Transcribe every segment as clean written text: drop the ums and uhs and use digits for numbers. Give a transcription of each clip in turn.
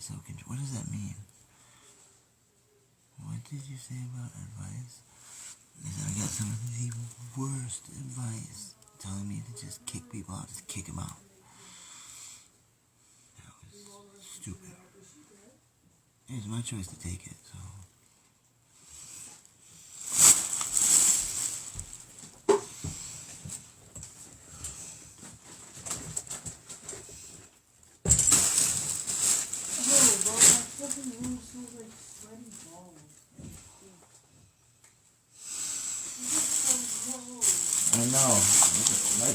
so confused. What does that mean? What did you say about advice? He said I got some of the worst advice, telling me to just kick people out, just kick them out. That was stupid. It was my choice to take it, so. I know. My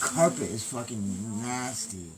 carpet is fucking nasty.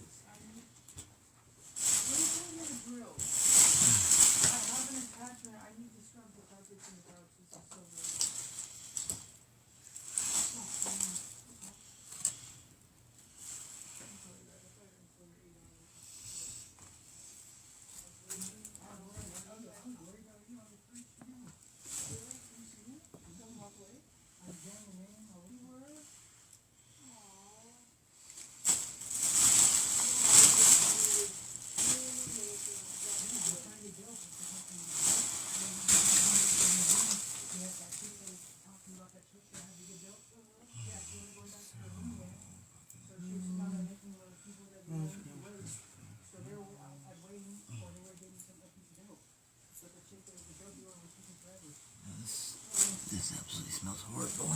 This absolutely smells horrible.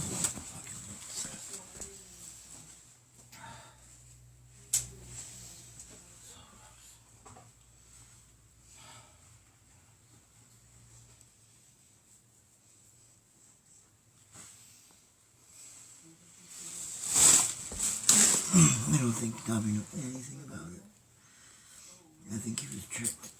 I don't think Dobby knew anything about it. I think he was tricked.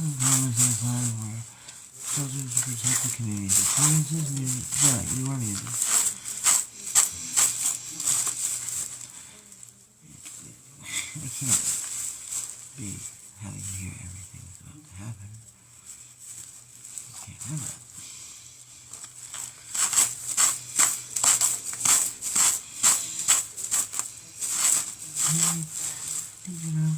Comments on the side were shelters to protect the community. Appliances, music. Yeah, you are music. I can't be having you hear everything that's about to happen. I can't have that. You know.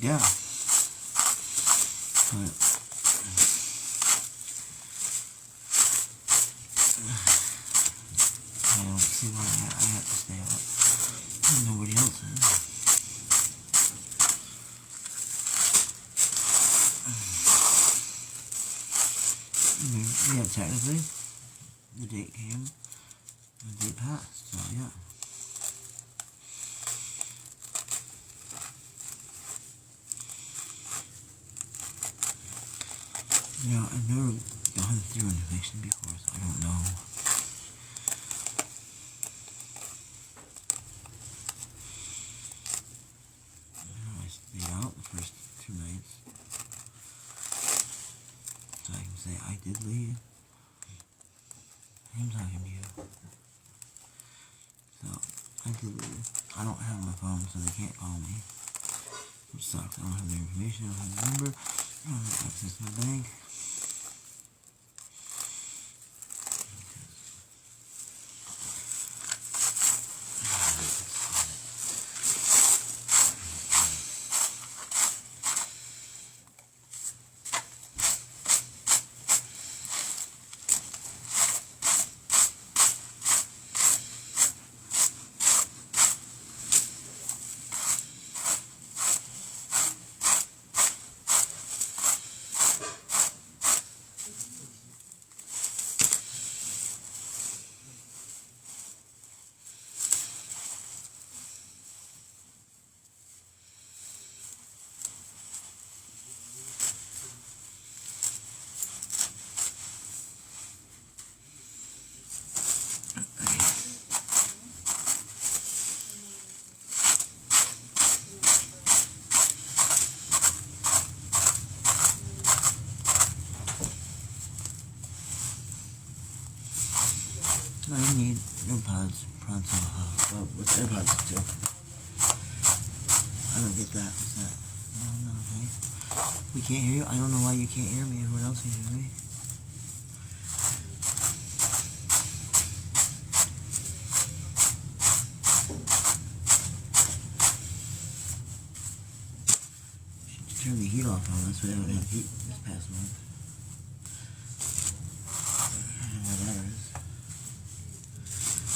Yeah. But I don't see why I have to stay up. Nobody else is. Yeah, technically, the date came, the date passed, so yeah. You know, I've never gone through an eviction before, so I don't know. I stayed out the first 2 nights, so I can say I did leave. I'm talking to you. So, I did leave. I don't have my phone, so they can't call me. Which sucks. I don't have their information, I don't have their number, I don't have access to my bank. I need AirPods pronto. Well, what's AirPods do? I don't get that. What's that? No, okay. We can't hear you? I don't know why you can't hear me. Everyone else can hear me. Turn the heat off on us. We haven't had heat this past month. I don't know what that is.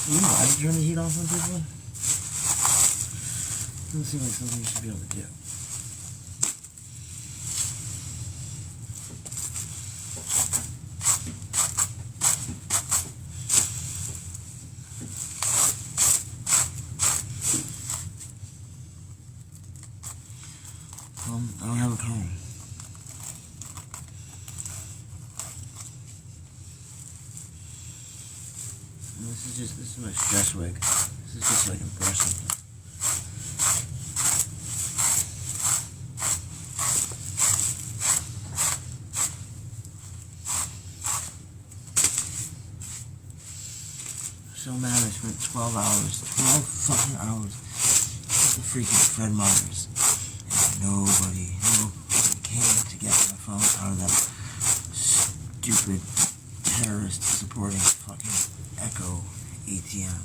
You know, I can turn the heat off on people? Doesn't seem like something you should be able to do. I don't have a comb. This is my stress wig. This is just like a brush something. So mad I spent 12 fucking hours at the freaking Fred Meyers. And nobody came to get my phone out of that stupid terrorist supporting fucking Echo ATM.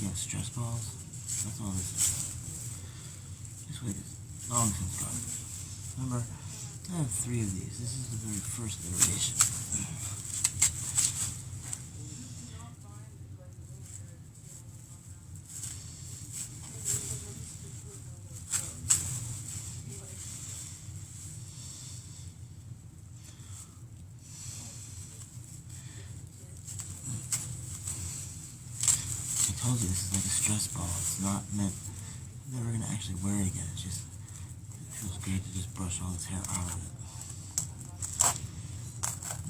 Yeah, stress balls. That's all this is. This weight is long since gone. Remember, I have 3 of these. This is the very first iteration. I told you this is like a stress ball. It's not meant. I'm never gonna actually wear it again. It's just, it feels great to just brush all this hair out of it.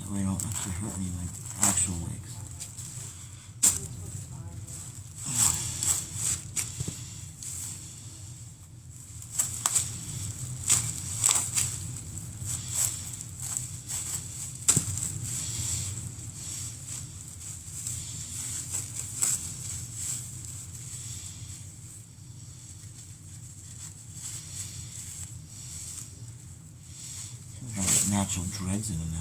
That way I don't actually hurt any of my actual wigs. Natural dreads in it now.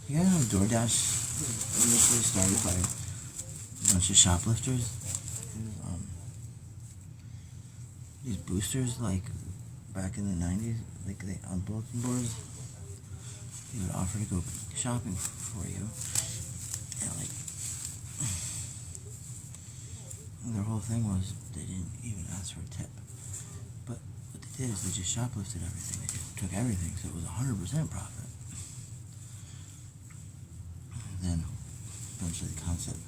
Yeah, DoorDash initially started by a bunch of shoplifters. These boosters, like back in the 90s, like they on bulletin boards, they would offer to go shopping for you, and like their whole thing was they didn't even ask for a tip. But what they did is they just shoplifted everything. They just took everything, so it was 100% profit. Then eventually the concept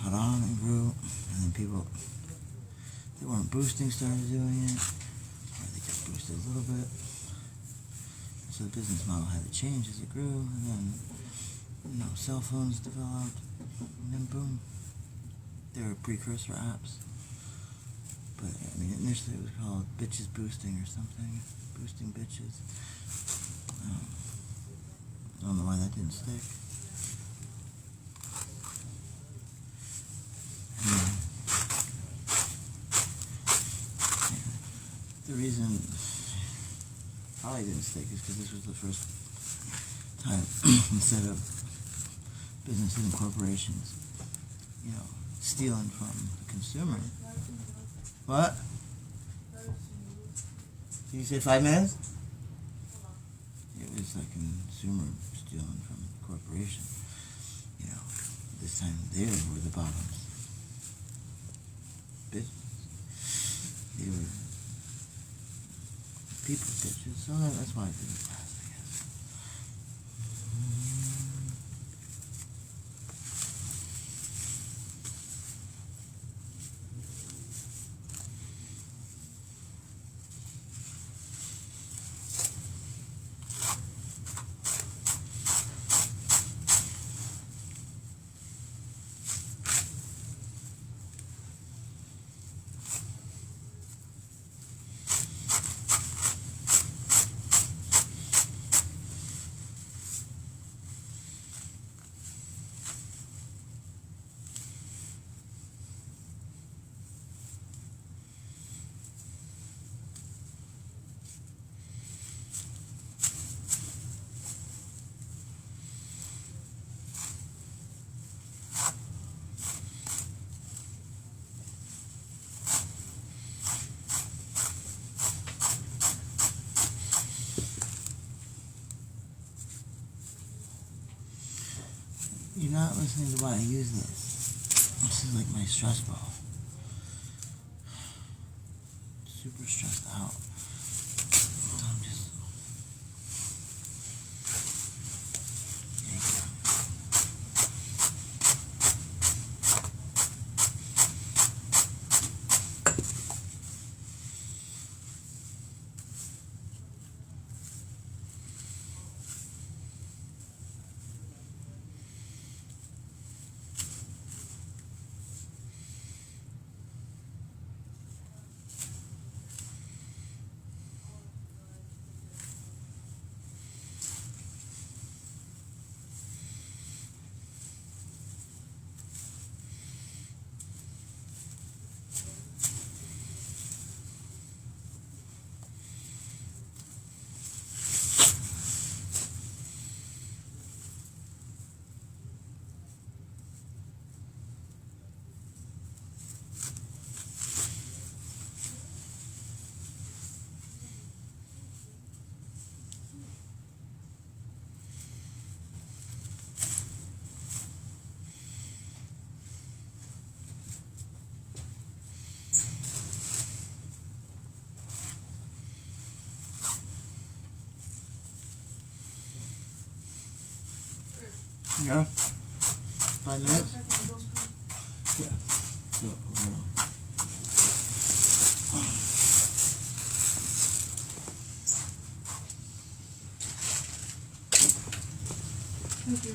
caught on and grew, and then people that weren't boosting started doing it, or they just boosted a little bit. So the business model had to change as it grew, and then cell phones developed, and then boom, they were precursor apps. But I mean, initially it was called Bitches Boosting or something, boosting bitches. I don't know why that didn't stick. The reason probably didn't stick is because this was the first time instead of businesses and corporations, stealing from the consumer. What? Did you say 5 minutes? It was like consumer stealing from the corporation. This time they were the bottoms. They were people bitches, so that's why I didn't pass, I guess. You're not listening to why I use this. This is like my stress ball. Super stressed out. I'm just... There you go. Yeah. 5 minutes? Yeah. No. Thank you.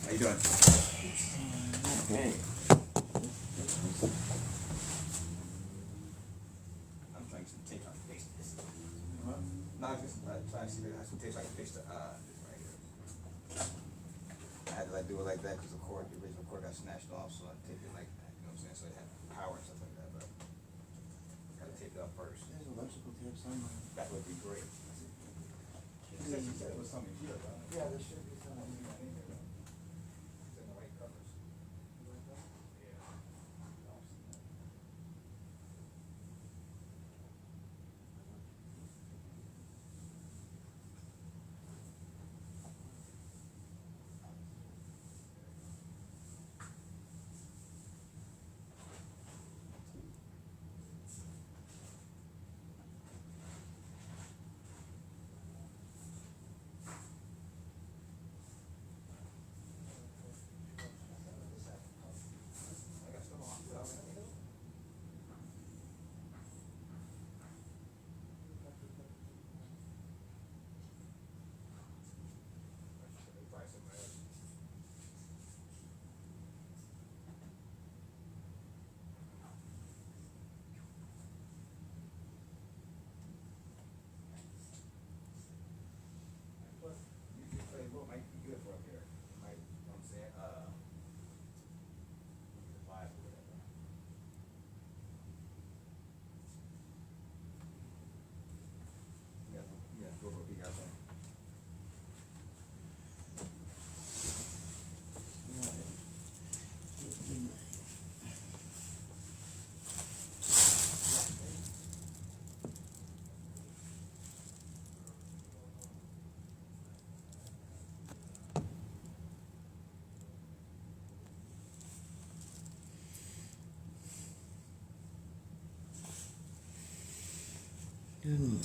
How you doing? Okay. I'm trying to take out the face this. What? No, I'm just trying to see if I have some tape so I can fix this right here. I had to like do it like that because the original cord got snatched off, so I taped it like that, you know what I'm saying? So it had power and stuff like that, but gotta tape it up first. There's electrical tape somewhere. That would be great. She said it was something here, though. Yeah, there should be some. It's in the right covers. Yeah. I got stuff on. Probably somewhere else. But you can play what might be good for up here. It might, you know what I'm saying? The vibe or whatever. Yeah, go over, you got some.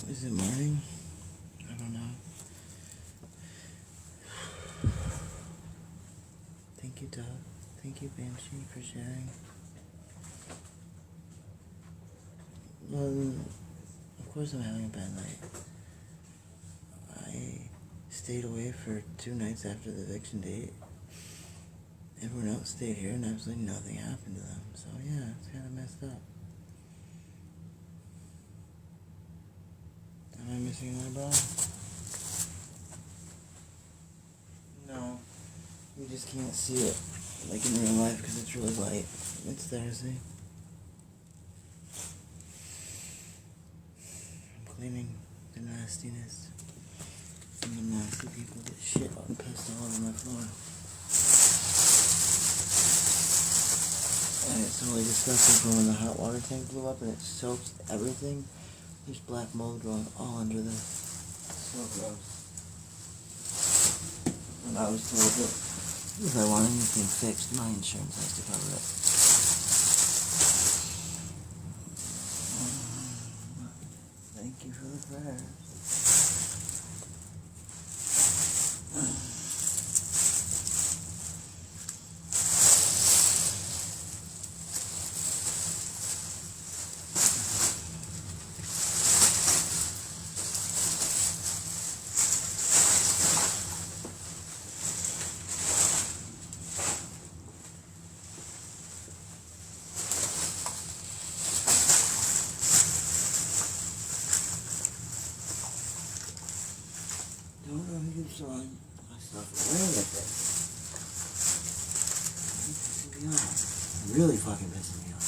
Is it morning? I don't know. Thank you, Doug. Thank you, Banshee, for sharing. Well, of course I'm having a bad night. I stayed away for 2 nights after the eviction date. Everyone else stayed here and absolutely nothing happened to them. So yeah, it's kind of messed up. Am I missing an eyebrow? No. You just can't see it like in real life because it's really light. It's there, see? I'm cleaning the nastiness. And the nasty people get shit and pissed all over my floor. And it's totally disgusting from when the hot water tank blew up and it soaks everything. There's black mold growing all under the so gross. And I was told that if I want anything fixed, my insurance has to cover it. Thank you for the prayers. Don't know who you're throwing my stuff away with it. You're pissing me off. Really fucking pissing me off.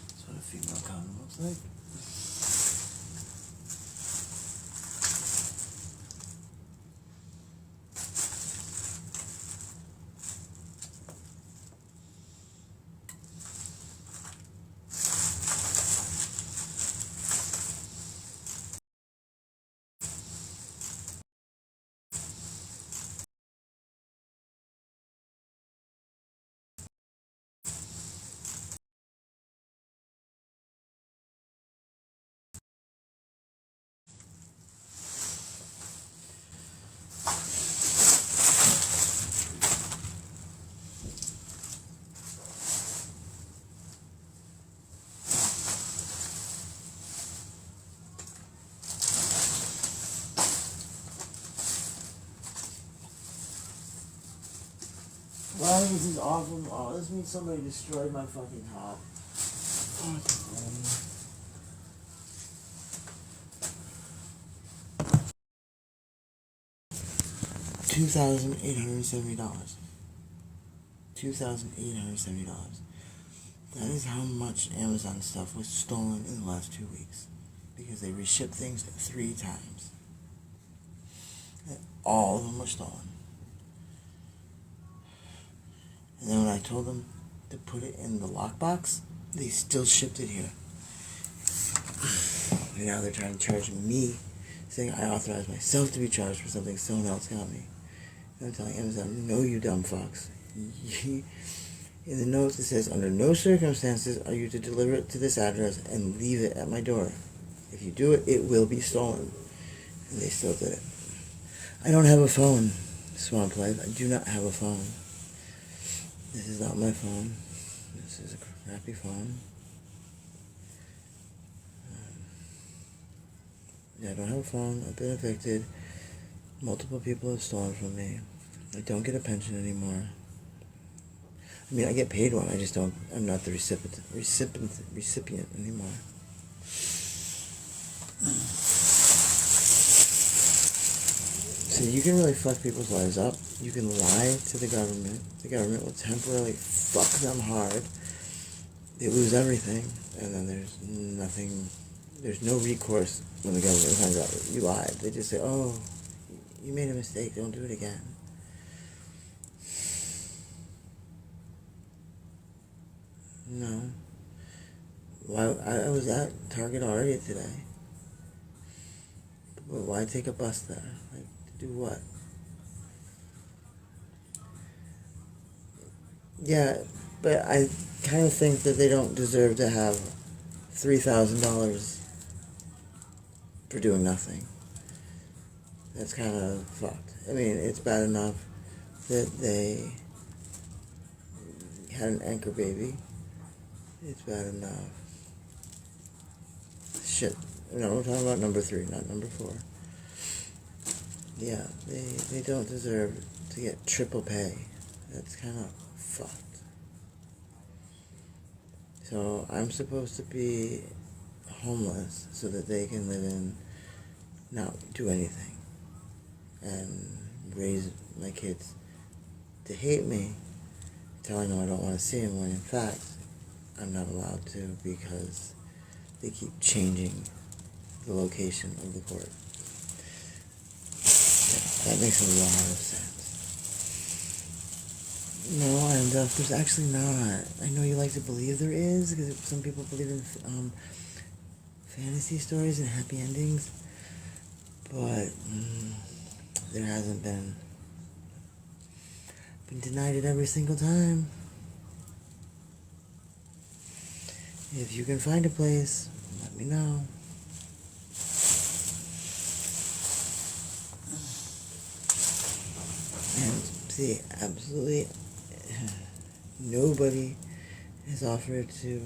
That's what a female condom looks like. this is awful. Oh, this means somebody destroyed my fucking top. $2,870. $2,870. That is how much Amazon stuff was stolen in the last 2 weeks. Because they reshipped things 3 times. And all of them were stolen. And then when I told them to put it in the lockbox, they still shipped it here. And now they're trying to charge me, saying I authorized myself to be charged for something someone else got me. And I'm telling Amazon, no, you dumb fucks. In the notes it says, under no circumstances are you to deliver it to this address and leave it at my door. If you do it, it will be stolen. And they still did it. I don't have a phone, Swamp Life. I do not have a phone. This is not my phone. This is a crappy phone. Yeah, I don't have a phone. I've been evicted. Multiple people have stolen from me. I don't get a pension anymore. I mean, I get paid one. I just don't. I'm not the recipient anymore. So you can really fuck people's lives up. You can lie to the government. The government will temporarily fuck them hard. They lose everything, and then there's nothing. There's no recourse when the government finds out you lied. They just say, "Oh, you made a mistake. Don't do it again." No. Why? I was at Target already today. But why take a bus there? Like, to do what? Yeah, but I kind of think that they don't deserve to have $3,000 for doing nothing. That's kind of fucked. I mean, it's bad enough that they had an anchor baby. It's bad enough. Shit. No, we're talking about number 3, not number 4. Yeah, they don't deserve to get triple pay. That's kind of fucked. So I'm supposed to be homeless so that they can live in, not do anything, and raise my kids to hate me, telling them I don't want to see them when in fact I'm not allowed to because they keep changing the location of the court. Yeah, that makes a lot of sense. No, and there's actually not. I know you like to believe there is, because some people believe in fantasy stories and happy endings, but there hasn't been. Been denied it every single time. If you can find a place, let me know. And see, absolutely nobody has offered to,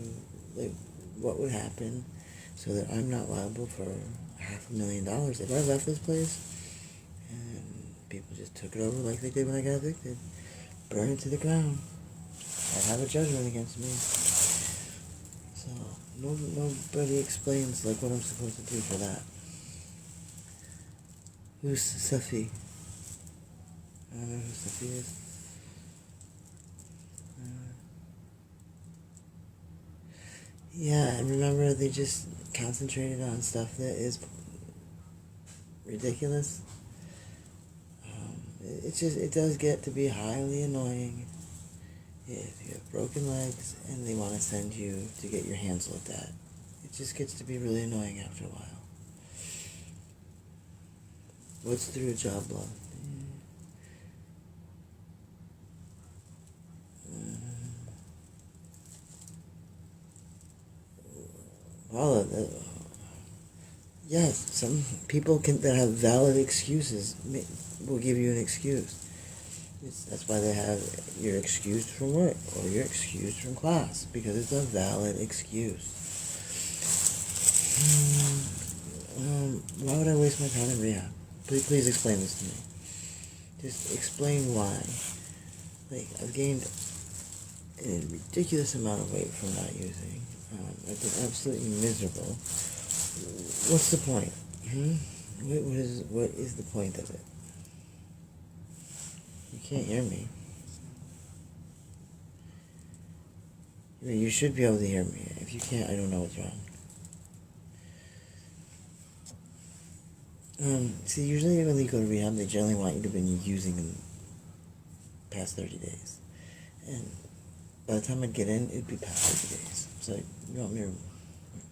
like, what would happen so that I'm not liable for $500,000 if I left this place and people just took it over like they did when I got evicted. Burn it to the ground. I'd have a judgment against me. So nobody explains like what I'm supposed to do for that. Who's Safi? I don't know who Safi is. Yeah, and remember they just concentrated on stuff that is ridiculous. It does get to be highly annoying if you have broken legs and they want to send you to get your hands looked at. It just gets to be really annoying after a while. What's through a job law? Well, yes, some people that have valid excuses will give you an excuse. That's why they have you're excused from work or you're excused from class, because it's a valid excuse. Why would I waste my time in rehab? Please explain this to me. Just explain why. Like, I've gained a ridiculous amount of weight from not using. I've been absolutely miserable. What's the point? What is the point of it? You can't hear me. You should be able to hear me. If you can't, I don't know what's wrong. See, usually when you go to rehab, they generally want you to have been using in the past 30 days. And by the time I'd get in, it'd be past 30 days. So, you want me to...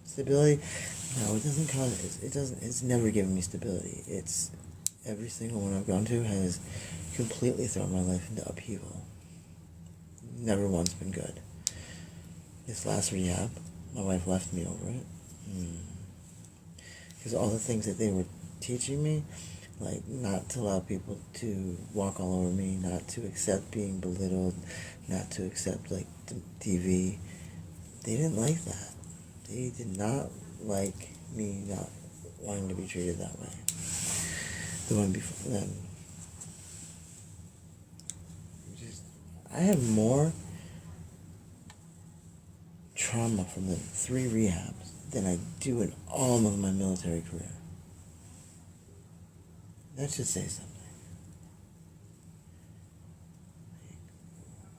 Stability? No, it doesn't cause... It's never given me stability. It's... Every single one I've gone to has completely thrown my life into upheaval. Never once been good. This last rehab, my wife left me over it. Because all the things that they were teaching me, like not to allow people to walk all over me, not to accept being belittled, not to accept like TV, they didn't like that. They did not like me not wanting to be treated that way. The one before them. I have more trauma from the 3 rehabs than I do in all of my military career. That should say something.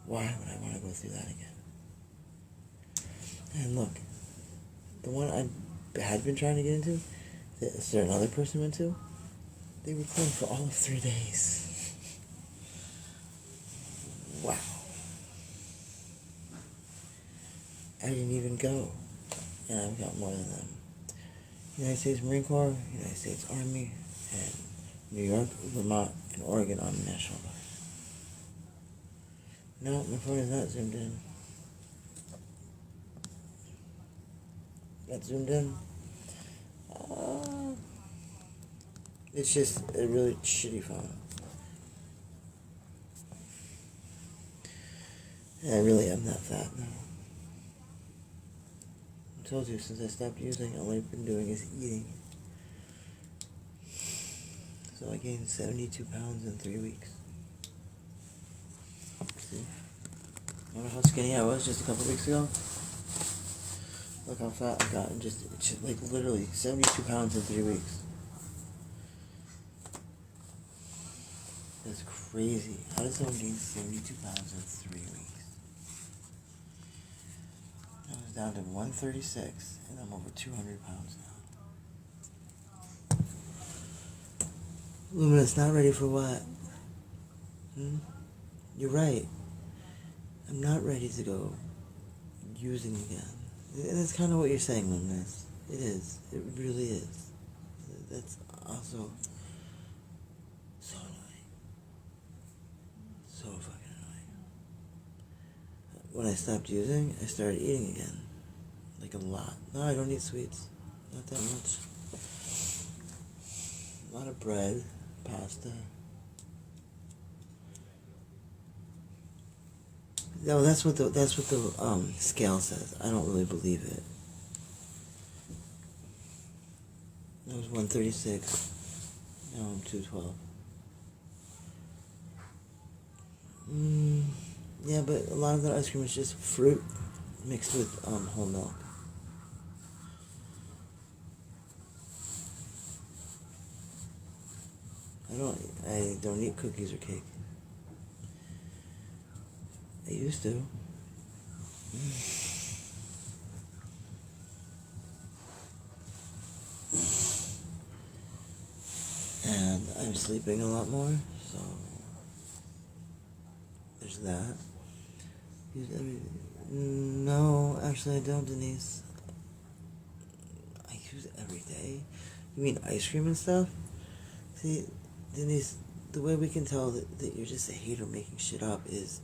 Why would I want to go through that again? And look, the one I had been trying to get into, that a certain other person went to, they were clean for all of 3 days. Wow. I didn't even go, and I've got more than them. United States Marine Corps, United States Army, and New York, Vermont, and Oregon Army National Guard. No, my phone is not zoomed in. Not zoomed in. It's just a really shitty phone. And I really am that fat now. I told you, since I stopped using, all I've been doing is eating. So I gained 72 pounds in 3 weeks. See? Remember how skinny I was just a couple weeks ago? Look how fat I got in just like literally 72 pounds in 3 weeks. That's crazy. How does someone gain 72 pounds in 3 weeks? I was down to 136, and I'm over 200 pounds now. Luminous, not ready for what? You're right. I'm not ready to go using again. And that's kind of what you're saying, Luminous. It is. It really is. That's also so annoying. So fucking annoying. When I stopped using, I started eating again. Like a lot. No, I don't eat sweets. Not that much. A lot of bread, pasta. No, that's what the scale says. I don't really believe it. I was 136. Now I'm 212. Yeah, but a lot of that ice cream is just fruit mixed with whole milk. I don't eat cookies or cake. I used to. And I'm sleeping a lot more, so there's that. No, actually I don't, Denise. I use it every day. You mean ice cream and stuff? See, Denise, the way we can tell that you're just a hater making shit up is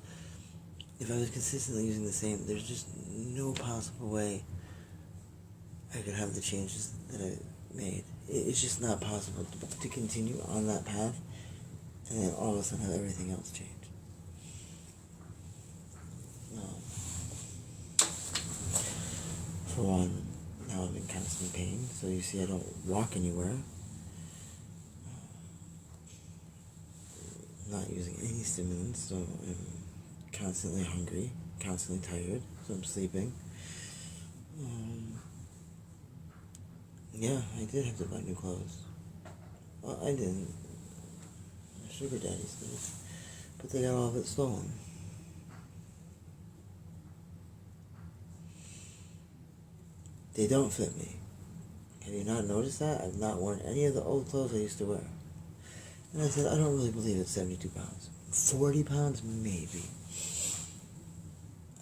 if I was consistently using the same, there's just no possible way I could have the changes that I made. It's just not possible to continue on that path and then all of a sudden have everything else change. For one, now I'm in constant pain, so you see I don't walk anywhere. I'm not using any stimulants, so I'm constantly hungry. constantly tired, so I'm sleeping. Yeah, I did have to buy new clothes. Well, I didn't. My sugar daddies did. But they got all of it stolen. They don't fit me. Have you not noticed that? I've not worn any of the old clothes I used to wear. And I said, I don't really believe it's 72 pounds. 40 pounds, maybe.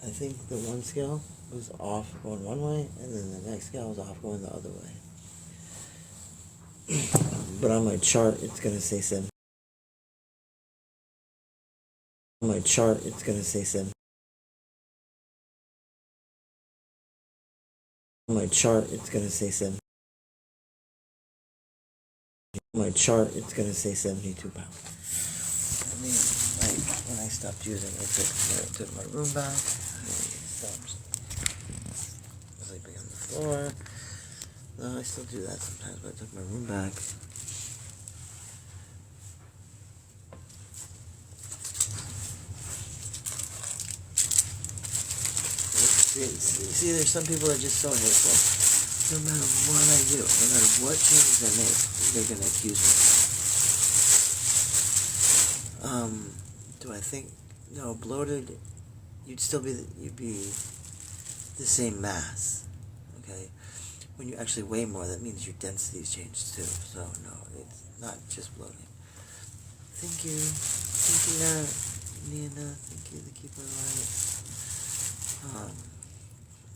I think the one scale was off going one way, and then the next scale was off going the other way. But on my chart, it's going to say 7. On my chart, it's going to say 7. On my chart, it's going to say 7. On my chart, it's going to say 72 pounds. I mean, like, when I stopped using it, I took my room back. I stopped sleeping on the floor. No, I still do that sometimes, but I took my room back. See, there's some people that are just so hateful. No matter what I do, no matter what changes I make, they're gonna accuse me. Do I think, no, bloated, you'd be the same mass, okay? When you actually weigh more, that means your density's changed too. So no, it's not just bloating. Thank you, Nina. Thank you, the keeper light.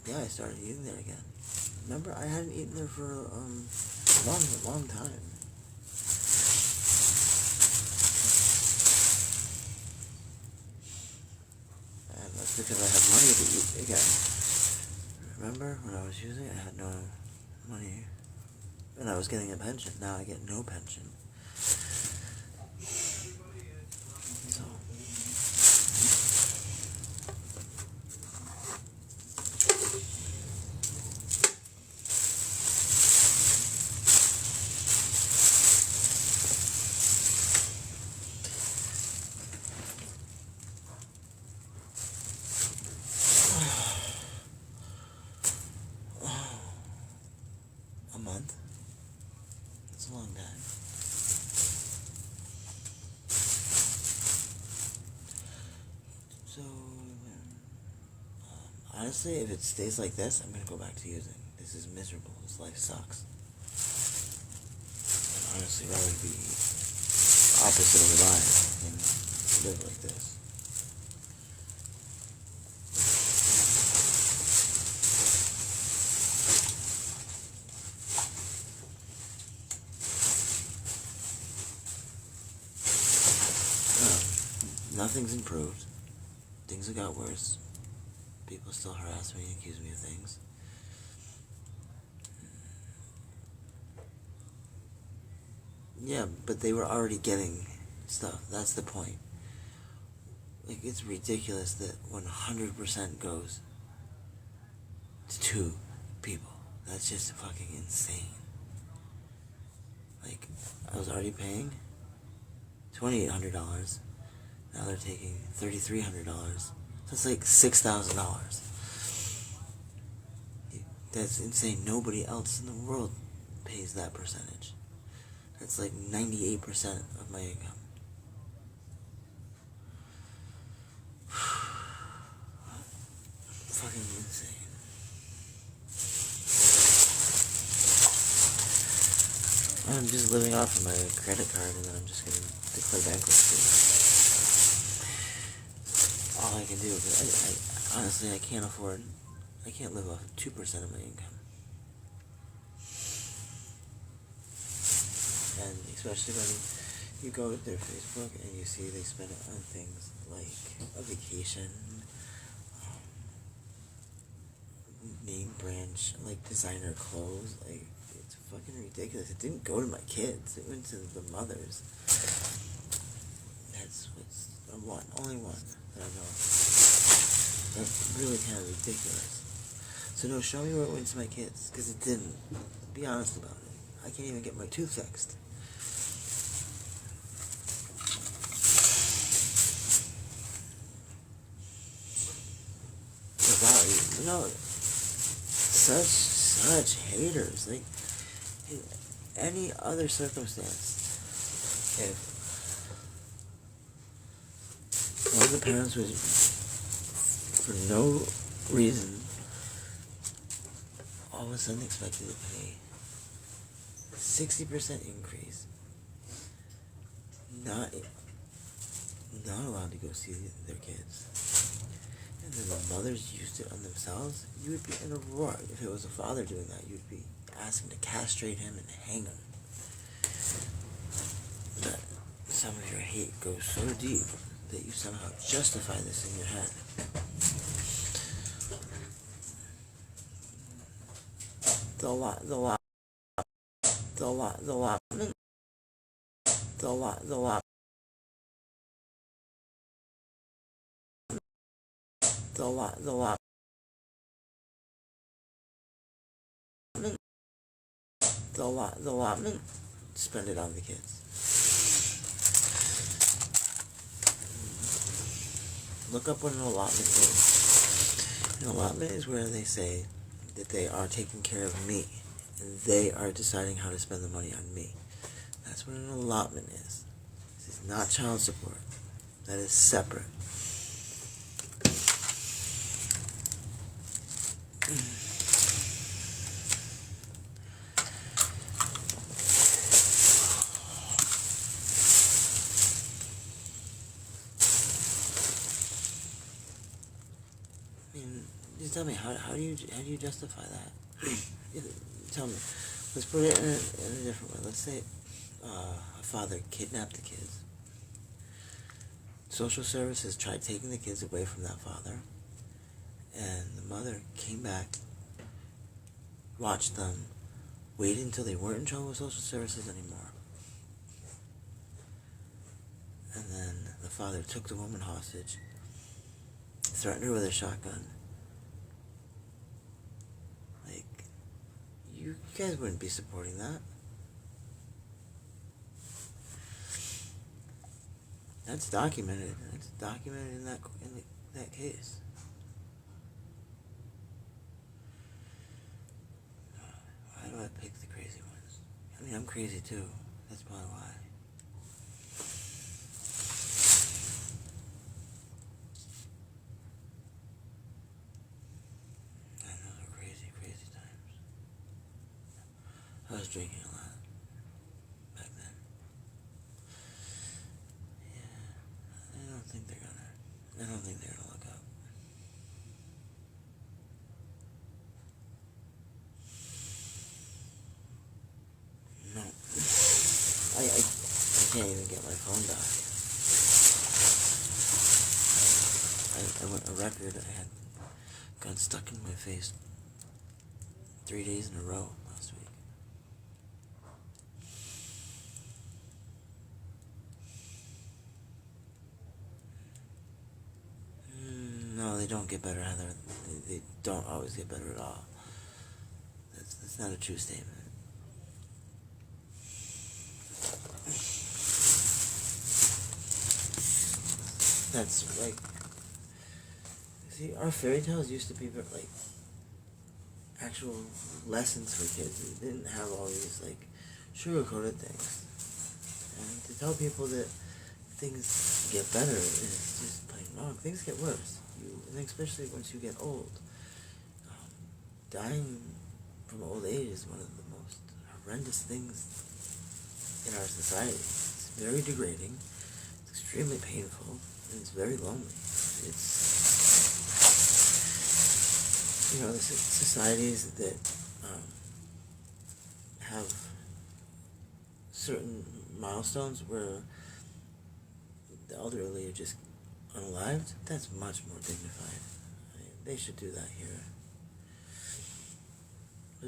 Yeah, I started eating there again. Remember, I hadn't eaten there for a long time. And that's because I had money to eat again. Remember, when I was using it, I had no money. And I was getting a pension. Now I get no pension. So. A month? That's a long time. So, honestly, if it stays like this, I'm gonna go back to using. This is miserable. This life sucks. I'd honestly rather be opposite of alive than live like this. Nothing's improved. Things have got worse. People still harass me and accuse me of things. Yeah, but they were already getting stuff. That's the point. Like, it's ridiculous that 100% goes to 2 people. That's just fucking insane. Like, I was already paying $2,800. Now they're taking $3,300. That's like $6,000. That's insane. Nobody else in the world pays that percentage. That's like 98% of my income. Fucking insane. I'm just living off of my credit card, and then I'm just gonna declare bankruptcy. All I can do, but I honestly, I can't live off of 2% of my income. And especially when you go to their Facebook and you see they spend it on things like a vacation, name brand, like designer clothes, like, it's fucking ridiculous. It didn't go to my kids, it went to the mothers. That's what's only one that I know. That's really kind of ridiculous. So no, show me where it went to my kids, because it didn't. Be honest about it. I can't even get my tooth fixed. know, such haters. Like, in any other circumstance, if one of the parents was, for no reason, all of a sudden expected to pay 60% increase, not allowed to go see their kids, and then the mothers used it on themselves, you would be in a roar. If it was a father doing that, you'd be asking to castrate him and hang him. But some of your hate goes so deep that you somehow justify this in your head. The allotment spend it on the kids. Look up what an allotment is. An allotment is where they say that they are taking care of me, and they are deciding how to spend the money on me. That's what an allotment is. This is not child support. That is separate. I mean, just tell me, how do you justify that? Tell me. Let's put it in a different way. Let's say a father kidnapped the kids. Social services tried taking the kids away from that father, and the mother came back, watched them, waited until they weren't in trouble with social services anymore, and then the father took the woman hostage, threatened her with a shotgun. Like, you guys wouldn't be supporting that. That's documented. That's documented in that case. Why do I pick the crazy ones? I mean, I'm crazy too. That's probably why. I know, they're crazy, crazy times. I was drinking a lot back then. Yeah, I don't think they're gonna look up. No. I can't even get my phone back. A record I had got stuck in my face 3 days in a row last week. No, they don't get better, Heather. They don't always get better at all. That's not a true statement. That's like, see, our fairy tales used to be like actual lessons for kids. It didn't have all these like sugar-coated things. And to tell people that things get better is just plain wrong. Things get worse. And especially once you get old. Dying from old age is one of the most horrendous things in our society. It's very degrading. It's extremely painful. And it's very lonely. It's, you know, the societies that have certain milestones where the elderly are just unalived, that's much more dignified. I mean, they should do that here.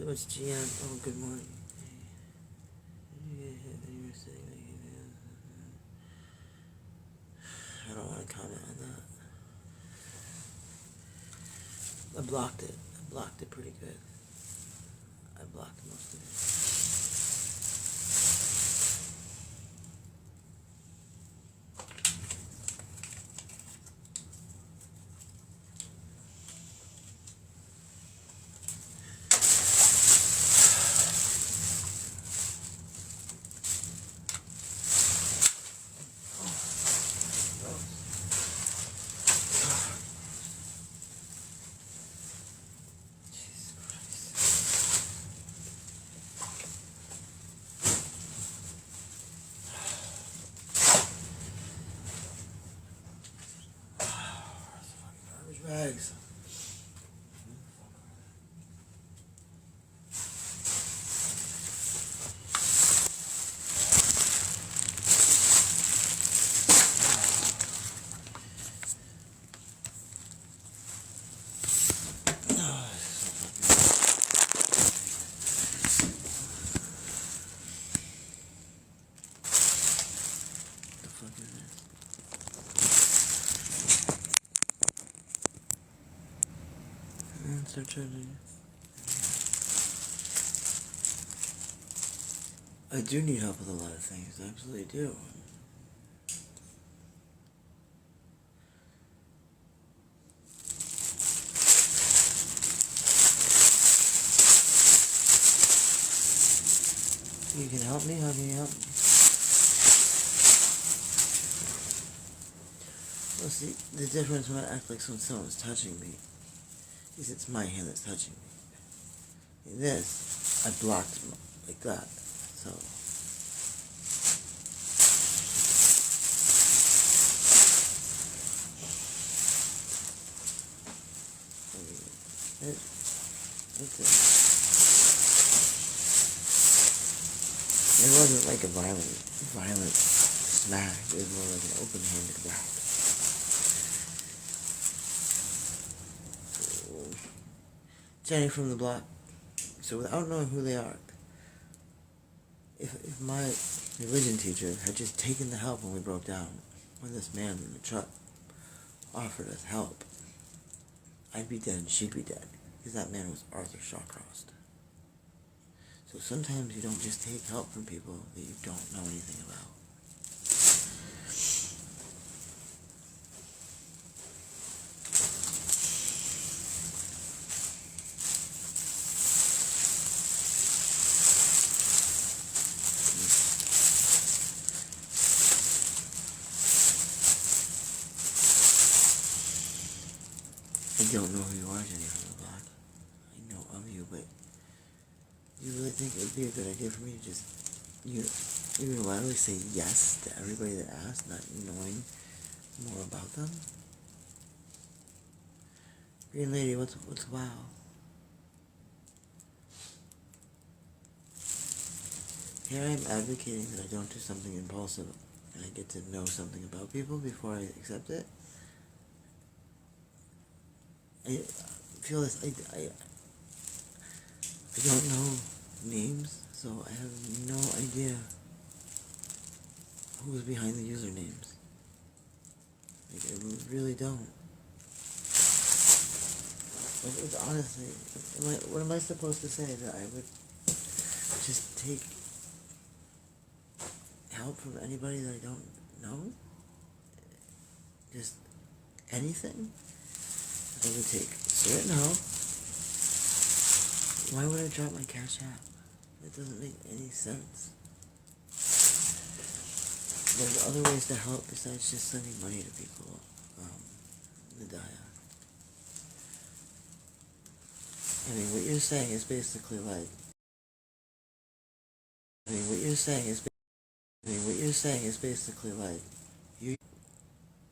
What's GM? Oh, good morning. I don't want to comment on that. I blocked it. I blocked it pretty good. I blocked most of it. start charging. I do need help with a lot of things. I absolutely do. You can help me? How can you help me? Well, see, the difference when I act like someone's touching me is it's my hand that's touching me. In this, I blocked like that. So, that's it. It wasn't like a violent smack. It was more like an open-handed whack. Jenny from the block. So without knowing who they are, if my religion teacher had just taken the help when we broke down, when this man in the truck offered us help, I'd be dead and she'd be dead, because that man was Arthur Shawcross. So sometimes you don't just take help from people that you don't know anything about. I don't know who you are, Jenny from the block. I know of you, but you really think it would be a good idea for me to just unilaterally say yes to everybody that asks, not knowing more about them? Green Lady, what's wow? Here I am advocating that I don't do something impulsive, and I get to know something about people before I accept it. I feel this. I don't know names, so I have no idea who's behind the usernames. Like, I really don't. Like, it's honestly, what am I supposed to say? That I would just take help from anybody that I don't know? Just anything? I would take certain help. Why would I drop my Cash App? It doesn't make any sense. There's other ways to help besides just sending money to people. Nadaya. I mean, what you're saying is basically like...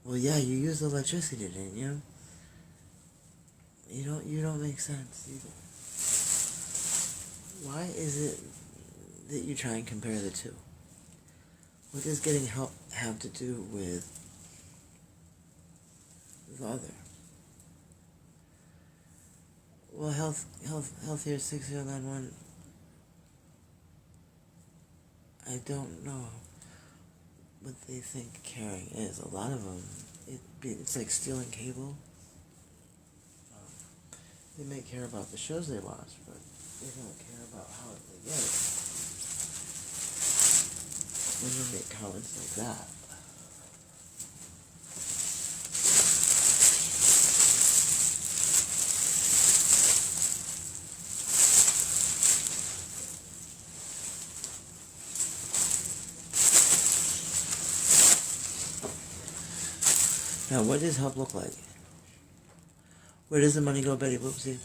Well, yeah, you used electricity, didn't you? You don't make sense either. Why is it that you try and compare the two? What does getting help have to do with the other? Well, health here 6091. I don't know what they think caring is. A lot of them, it's like stealing cable. They may care about the shows they watch, but they don't care about how they get it. When you make comments like that. Now, what does help look like? Where does the money go, Betty Boopsy?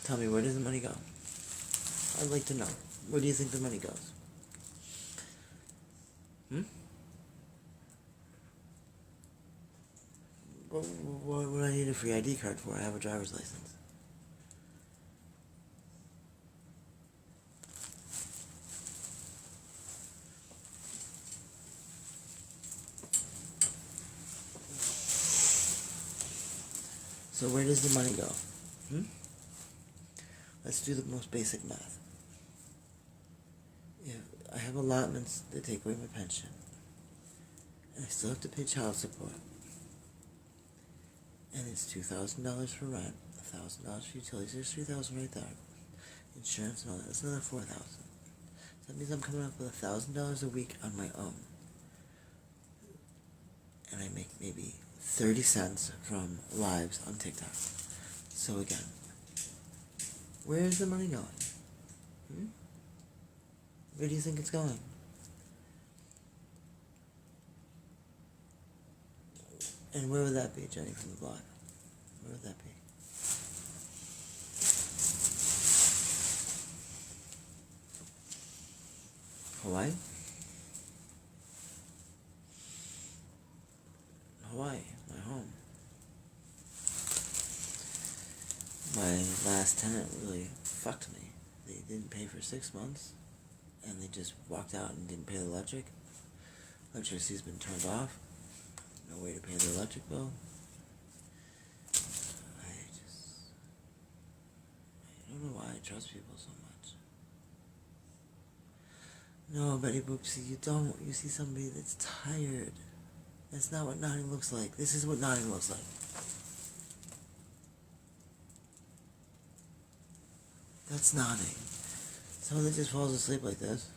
Tell me, where does the money go? I'd like to know. Where do you think the money goes? What would I need a free ID card for? I have a driver's license. So where does the money go? Let's do the most basic math. If I have allotments that take away my pension, and I still have to pay child support, and it's $2,000 for rent, $1,000 for utilities. There's $3,000 right there. Insurance and all that. That's another $4,000. So that means I'm coming up with $1,000 a week on my own. And I make maybe 30 cents from lives on TikTok. So again, where is the money going? Where do you think it's going? And where would that be, Jenny from the block? Where would that be? Hawaii? Hawaii, my home. My last tenant really fucked me. They didn't pay for 6 months, and they just walked out and didn't pay the electric. Electricity's been turned off. No way to pay the electric bill. I don't know why I trust people so much. No, Betty Boopsie, you don't. You see somebody that's tired. That's not what nodding looks like. This is what nodding looks like. That's nodding. Someone that just falls asleep like this.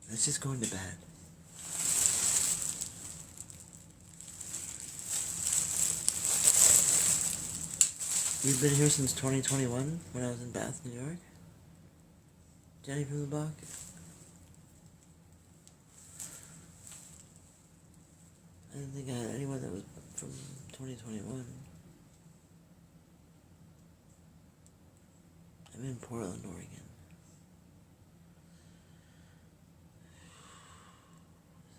That's just going to bed. You've been here since 2021, when I was in Bath, New York? Jenny from the block? I didn't think I had anyone that was from 2021. I'm in Portland, Oregon.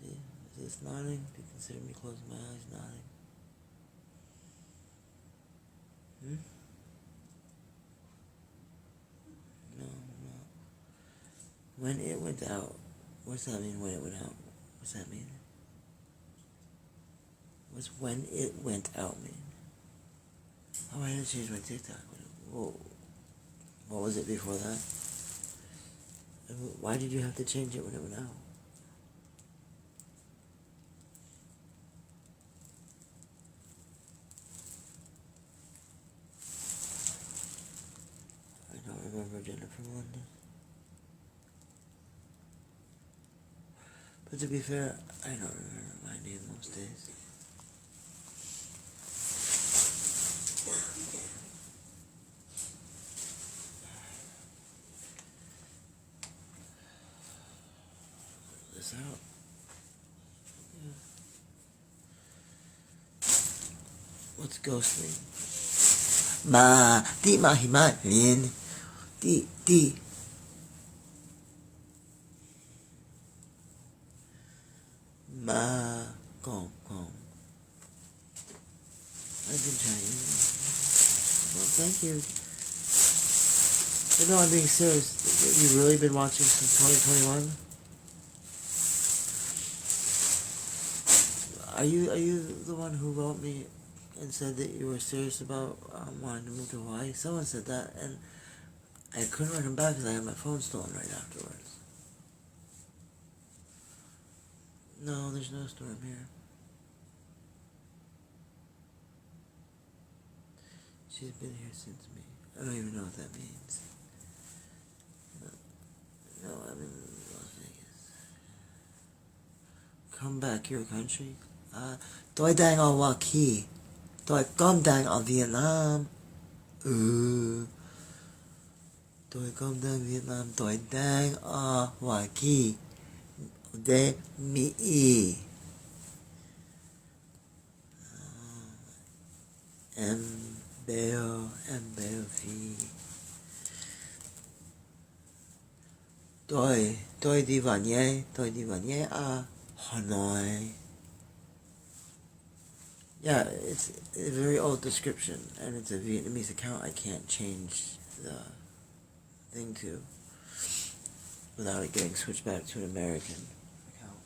See? Is this nodding? Do you consider me closing my eyes nodding? No, no. When it went out, what's that mean, when it went out? What's that mean? What's when it went out mean? Oh, I had to change my TikTok. Whoa. What was it before that? Why did you have to change it when it went out? I don't remember Jennifer London. But to be fair, I don't remember my name most days. This out. Yeah. What's ghost mean? Ma, di mahimanin. Di. Ma, gong. I've been trying. Well, thank you. But no, I'm being serious. You've really been watching since 2021? Are you the one who wrote me and said that you were serious about wanting to move to Hawaii? Someone said that, and I couldn't write him back because I had my phone stolen right afterwards. No, there's no storm here. She's been here since me. I don't even know what that means. No, I'm in Las Vegas. Come back your country. Tôi đang ở Hoa Kỳ. Tôi không đang ở Việt Nam. Tôi không đang Việt Nam. Tôi đang ở Hoa Kỳ. Để Mỹ. Em béo phi. Tôi đi vào nhé ở Hanoi. Yeah, it's a very old description, and it's a Vietnamese account I can't change the thing to without it getting switched back to an American account.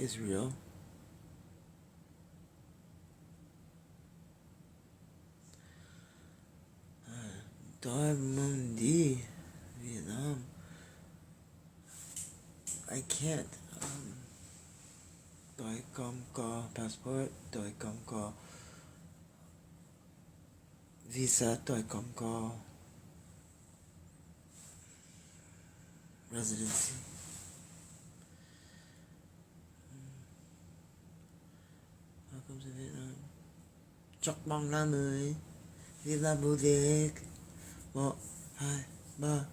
is real. Doi Mun Di, Vietnam. I can't. Doi không có passport, doi không có visa, doi không có residency. Welcome to Vietnam. Chúc mừng năm mới. Vietnam vô địch. 1, 2, 3,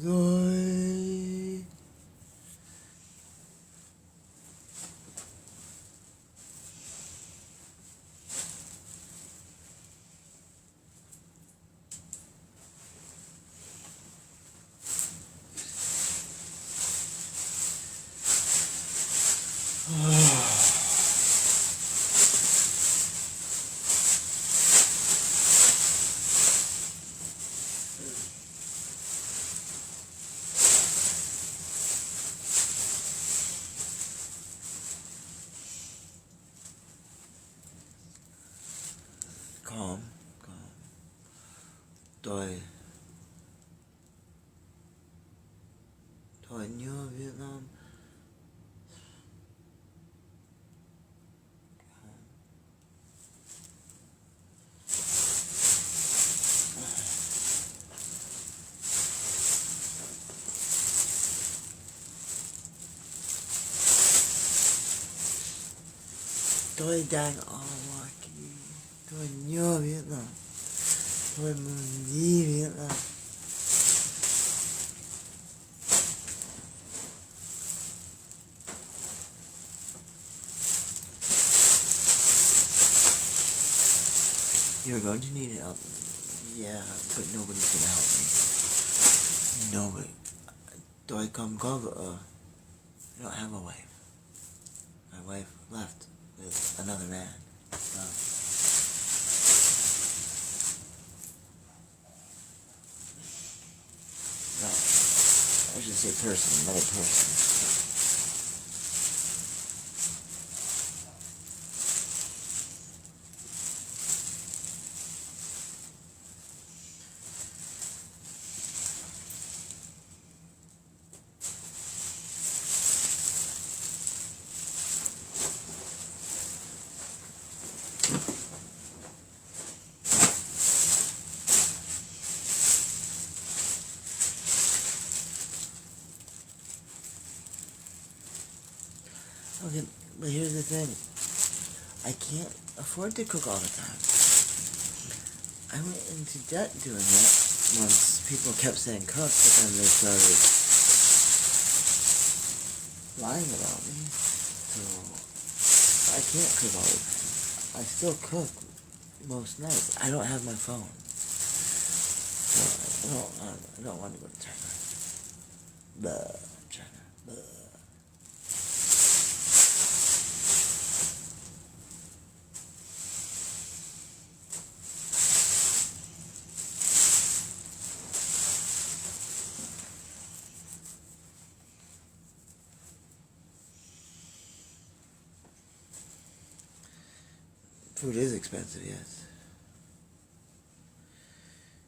rồi. Calm. Tôi nhớ Vietnam. Tôi đang ở Hoa Kỳ. Tôi nhớ Vietnam. Tôi muốn đi Vietnam. You're going to need help. Yeah, but nobody's gonna help me. Nobody. Tôi không có vợ. I don't have a wife. My wife left with another man. No, I should say person, another person. Okay, but here's the thing. I can't afford to cook all the time. I went into debt doing that once people kept saying cook, but then they started lying about me. So I can't cook all the time. I still cook most nights. I don't have my phone. So I don't want to go to China. China. Food is expensive, yes.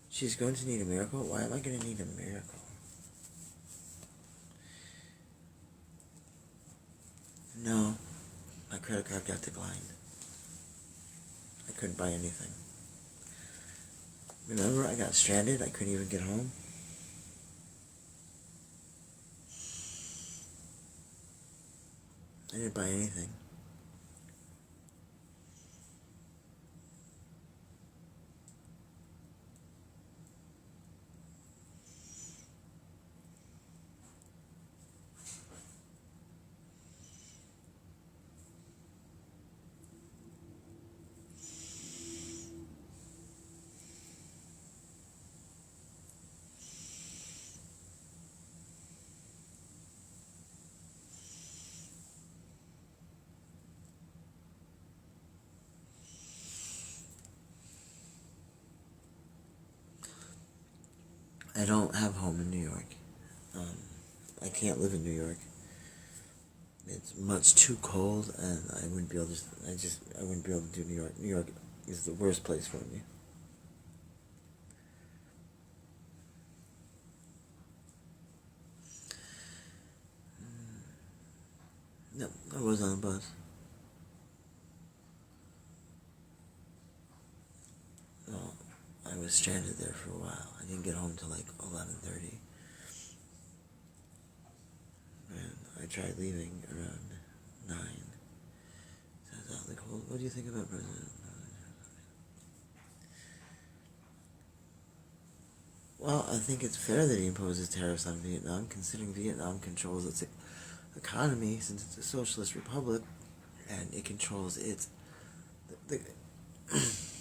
She's going to need a miracle? Why am I going to need a miracle? No, my credit card got declined. I couldn't buy anything. Remember, I got stranded. I couldn't even get home. I didn't buy anything. I don't have home in New York. I can't live in New York. It's much too cold, and I wouldn't be able to. I wouldn't be able to do New York. New York is the worst place for me. No, I was on a bus. Well, I was stranded there for a while. I didn't get home till like 11:30. And I tried leaving around 9. So I thought, like, what do you think about President? Well, I think it's fair that he imposes tariffs on Vietnam, considering Vietnam controls its economy since it's a socialist republic, and it controls its the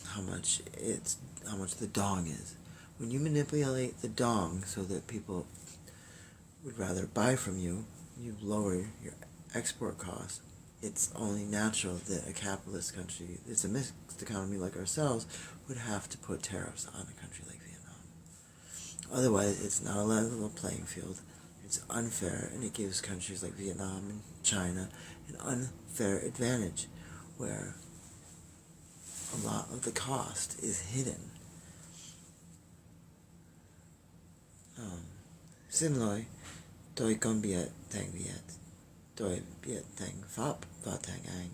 how much the dong is. When you manipulate the dong so that people would rather buy from you, you lower your export costs. It's only natural that a capitalist country, it's a mixed economy like ourselves, would have to put tariffs on a country like Vietnam. Otherwise, it's not a level playing field. It's unfair, and it gives countries like Vietnam and China an unfair advantage, where a lot of the cost is hidden. Xin lỗi, tôi không biết tiếng Việt. Tôi biết tiếng Pháp và tiếng Anh.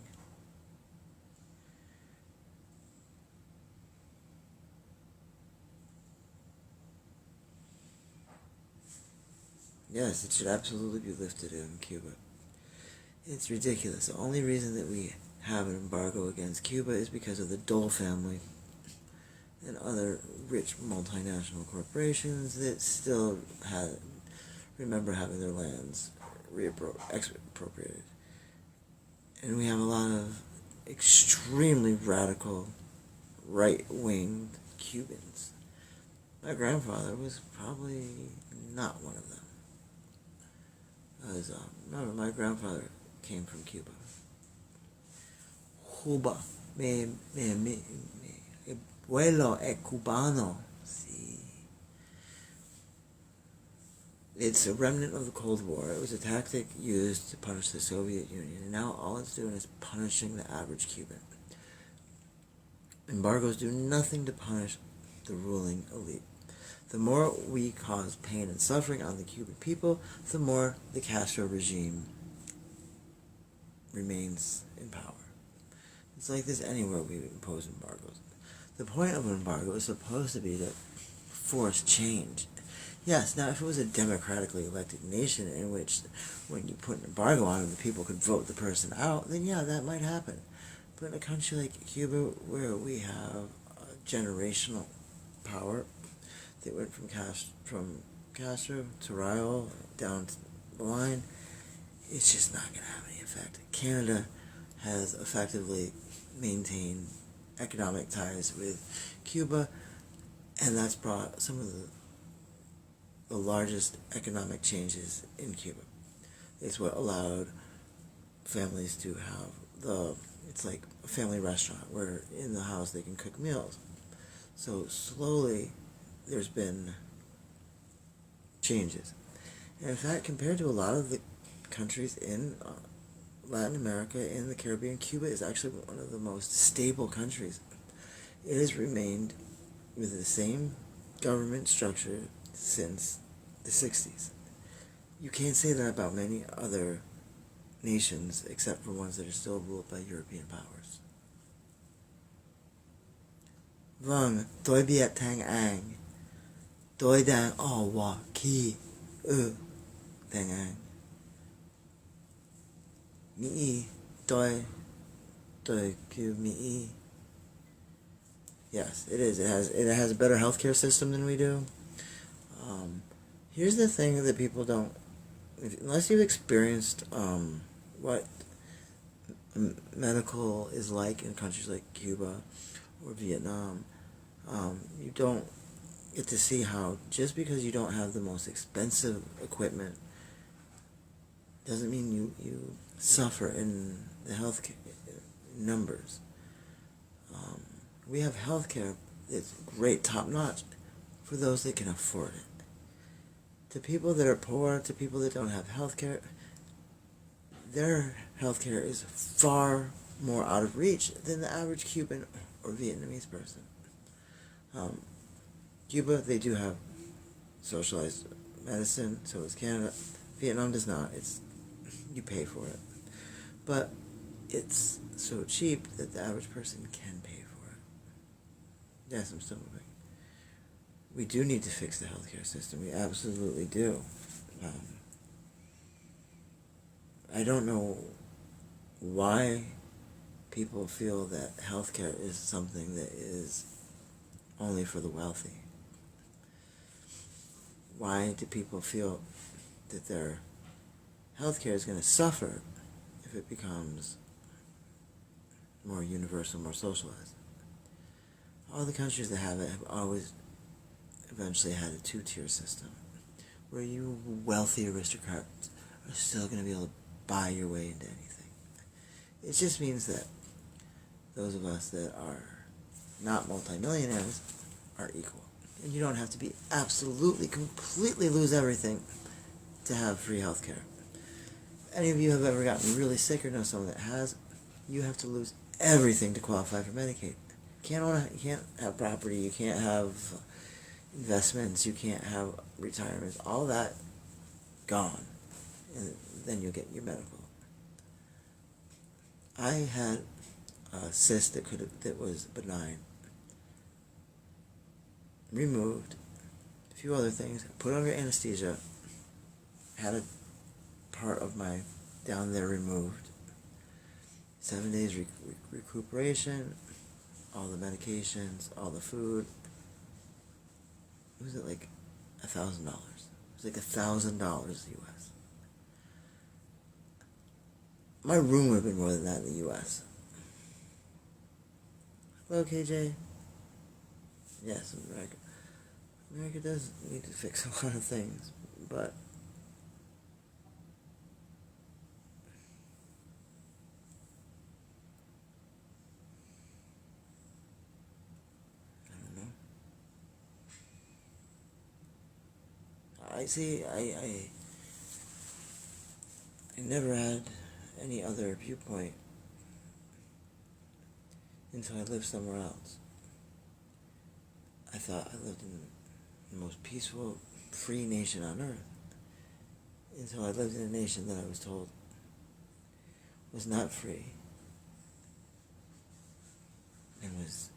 Yes, it should absolutely be lifted in Cuba. It's ridiculous. The only reason that we have an embargo against Cuba is because of the Dole family and other rich multinational corporations that still remember having their lands expropriated. And we have a lot of extremely radical, right-winged Cubans. My grandfather was probably not one of them. Remember, my grandfather came from Cuba. Cuba. Mi abuelo es cubano. Sí. It's a remnant of the Cold War. It was a tactic used to punish the Soviet Union, and now all it's doing is punishing the average Cuban. Embargoes do nothing to punish the ruling elite. The more we cause pain and suffering on the Cuban people, the more the Castro regime remains in power. It's like this anywhere we impose embargoes. The point of an embargo is supposed to be to force change. Yes, now if it was a democratically elected nation in which when you put an embargo on it, the people could vote the person out, then yeah, that might happen. But in a country like Cuba, where we have generational power that went from Castro to Raul down the line, it's just not going to have any effect. Canada has effectively maintained economic ties with Cuba, and that's brought some of the largest economic changes in Cuba. It's what allowed families to have it's like a family restaurant where in the house they can cook meals. So slowly there's been changes. And in fact, compared to a lot of the countries in Latin America and the Caribbean, Cuba is actually one of the most stable countries. It has remained with the same government structure since the 60s. You can't say that about many other nations except for ones that are still ruled by European powers. Vâng, tôi biết tiếng Anh. Tôi đang ở Hoa Kỳ. Tiếng Anh. Mỹ, tôi kêu Mỹ. Yes, it is. It has a better healthcare system than we do. Here's the thing that people don't, unless you've experienced what medical is like in countries like Cuba or Vietnam, you don't get to see how just because you don't have the most expensive equipment doesn't mean you suffer in the health numbers. We have healthcare that's great, top-notch, for those that can afford it. To people that are poor, to people that don't have healthcare, their healthcare is far more out of reach than the average Cuban or Vietnamese person. Cuba, they do have socialized medicine, so does Canada. Vietnam does not. You pay for it. But it's so cheap that the average person can pay for it. Yes, I'm still moving. We do need to fix the healthcare system. We absolutely do. I don't know why people feel that healthcare is something that is only for the wealthy. Why do people feel that their healthcare is going to suffer if it becomes more universal, more socialized? All the countries that have it have always eventually had a two-tier system where you wealthy aristocrats are still going to be able to buy your way into anything. It just means that those of us that are not multimillionaires are equal. And you don't have to be absolutely, completely lose everything to have free healthcare. If any of you have ever gotten really sick or know someone that has, you have to lose everything to qualify for Medicaid. You can't have property, you can't have investments, you can't have retirement, all that gone. And then you'll get your medical. I had a cyst that was benign, removed, a few other things, put under anesthesia, had a part of my down there removed, 7 days recuperation, all the medications, all the food. It was like $1,000. It was like $1,000 US. My room would have been more than that in the US. Hello, KJ. Yes, America does need to fix a lot of things, but I don't know. I never had any other viewpoint until I lived somewhere else. I thought I lived in the most peaceful, free nation on earth, until I lived in a nation that I was told was not free and was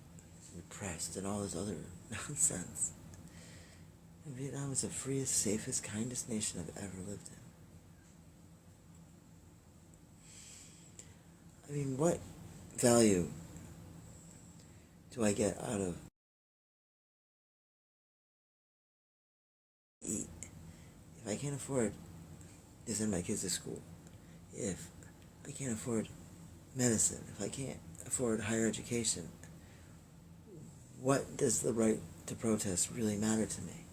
repressed and all this other nonsense. And Vietnam is the freest, safest, kindest nation I've ever lived in. I mean, what value do I get out of eat if I can't afford to send my kids to school? If I can't afford medicine, if I can't afford higher education, what does the right to protest really matter to me?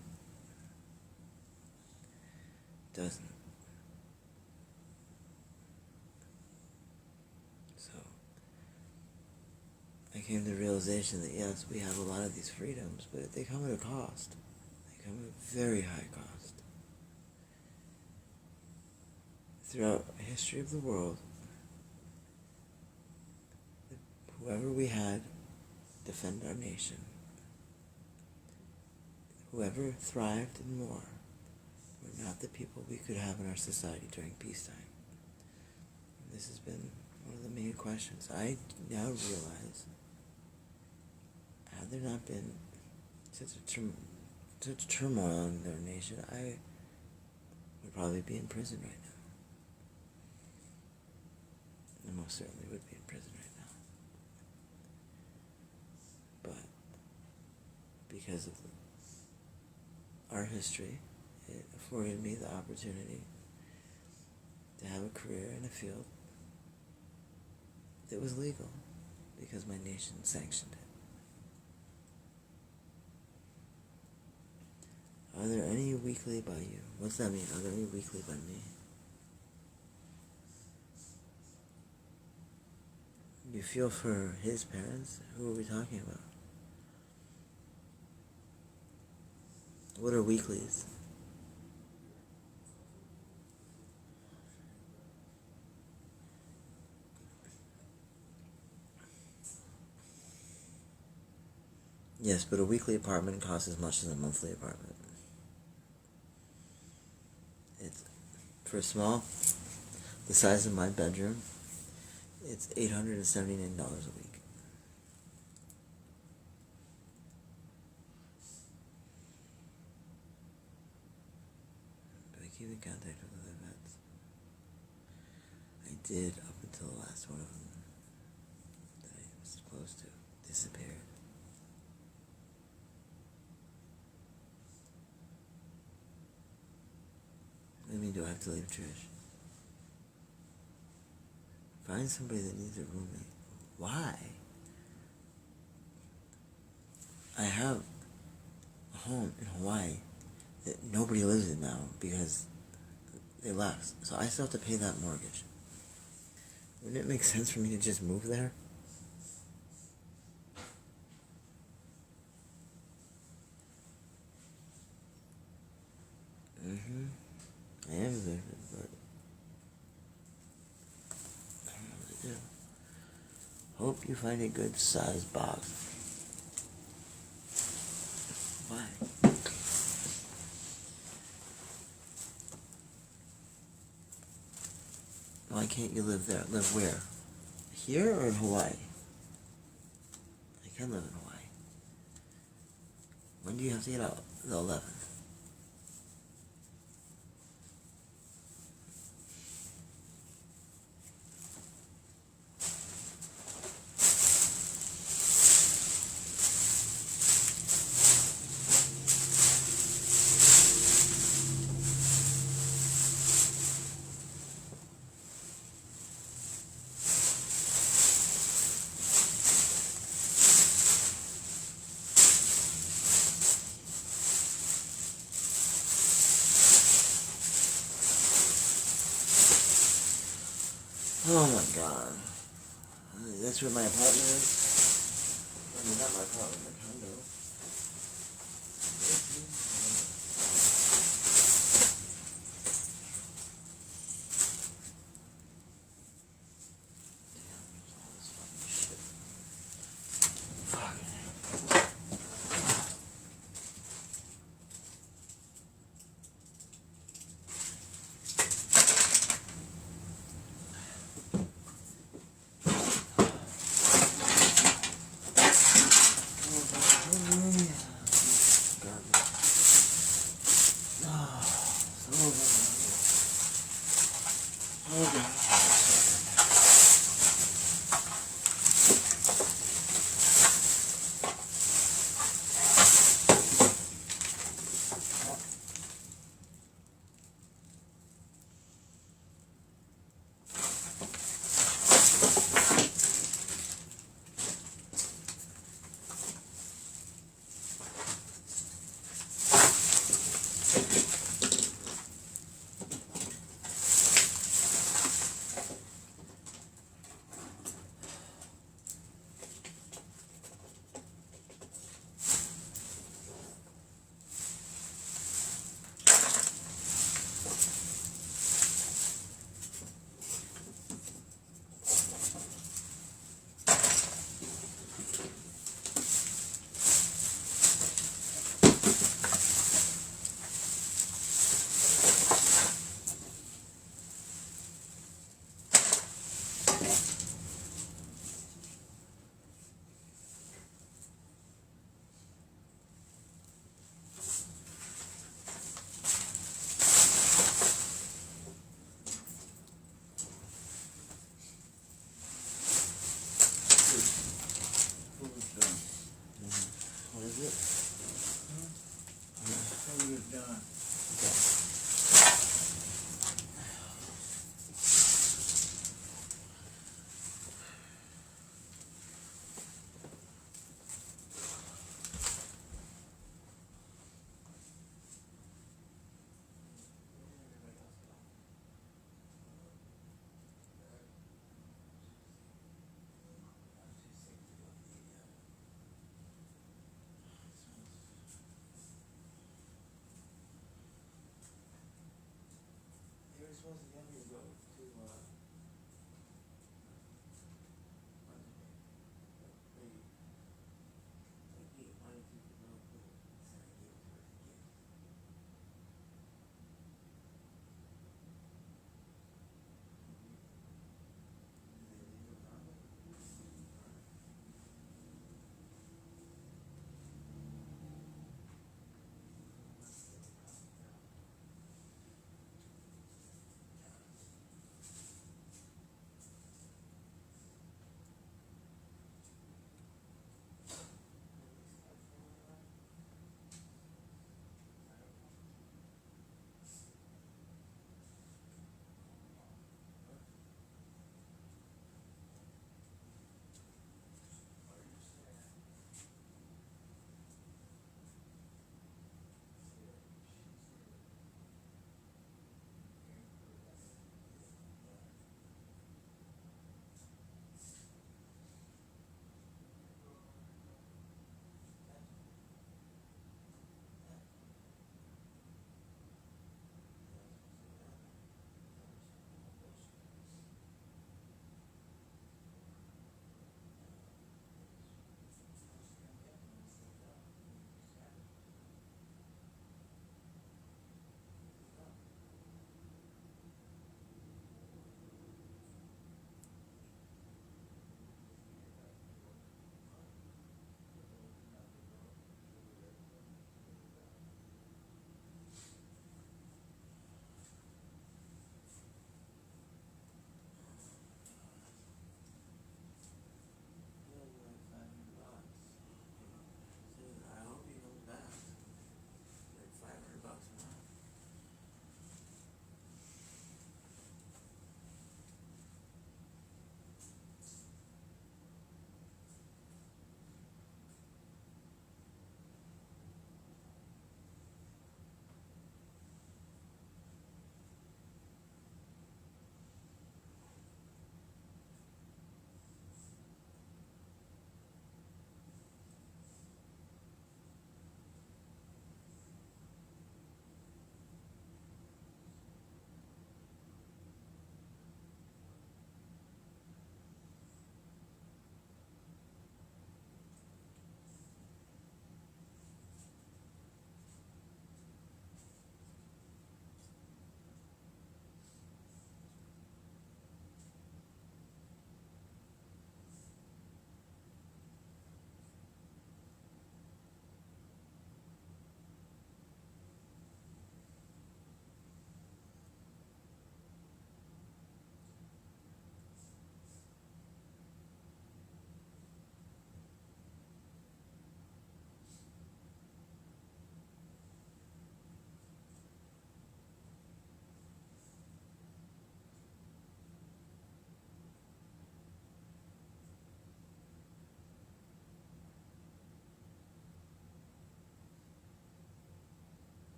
It doesn't. So I came to the realization that yes, we have a lot of these freedoms, but they come at a cost. They come at a very high cost. Throughout the history of the world, whoever we had defend our nation, whoever thrived and more, were not the people we could have in our society during peacetime. And this has been one of the main questions. I now realize, had there not been such turmoil in their nation, I would probably be in prison right now. I most certainly would be in prison right now. But because of our history, it afforded me the opportunity to have a career in a field that was legal because my nation sanctioned it. Are there any weekly by you? What's that mean? Are there any weekly by me? You feel for his parents? Who are we talking about? What are weeklies? Yes, but a weekly apartment costs as much as a monthly apartment. It's for small, the size of my bedroom. It's $879 a week. But I keep in contact with other vets. I did up until the last one of them that I was close to disappeared. What do you mean, do I have to leave Trish? Find somebody that needs a roommate. Why? I have a home in Hawaii that nobody lives in now because they left. So I still have to pay that mortgage. Wouldn't it make sense for me to just move there? I am evicted, but I don't know what to do. Hope you find a good sized box. Why? Why can't you live there? Live where? Here or in Hawaii? I can live in Hawaii. When do you have to get out? The 11th. Oh my god. That's where my apartment is? I mean, not my apartment, my condo. Damn, there's all this fucking shit. Fuck.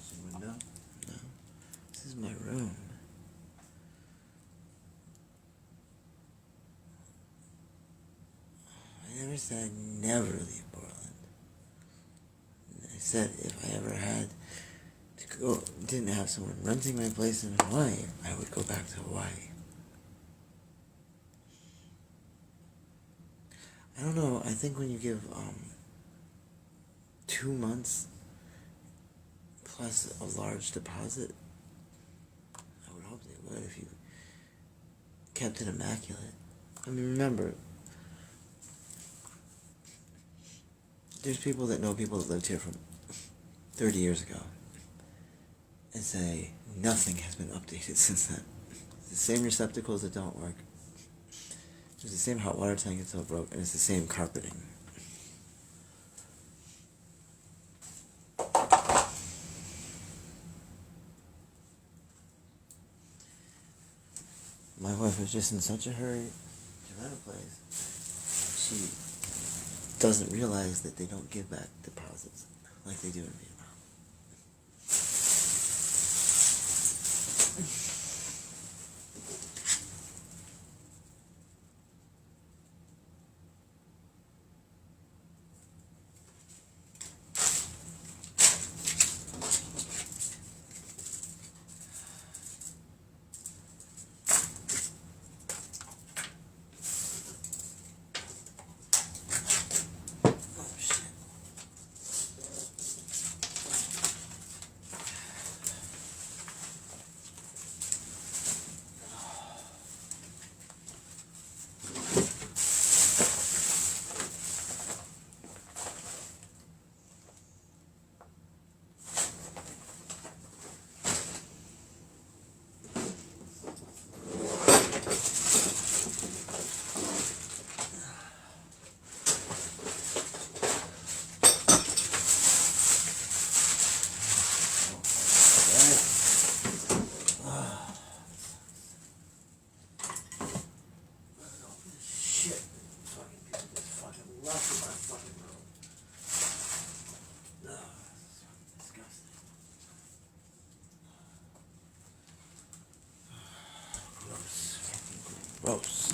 kitchen window. No. This is my room. I never said I'd never leave Portland. I said if I ever had to go, didn't have someone renting my place in Hawaii, I would go back to Hawaii. I don't know, I think when you give 2 months plus a large deposit, I would hope they would if you kept it immaculate. I mean, remember, there's people that know people that lived here from 30 years ago and say nothing has been updated since then. It's the same receptacles that don't work. It's the same hot water tank until it broke, and it's the same carpeting. My wife was just in such a hurry to rent a place. She doesn't realize that they don't give back deposits like they do in Vietnam. Gross.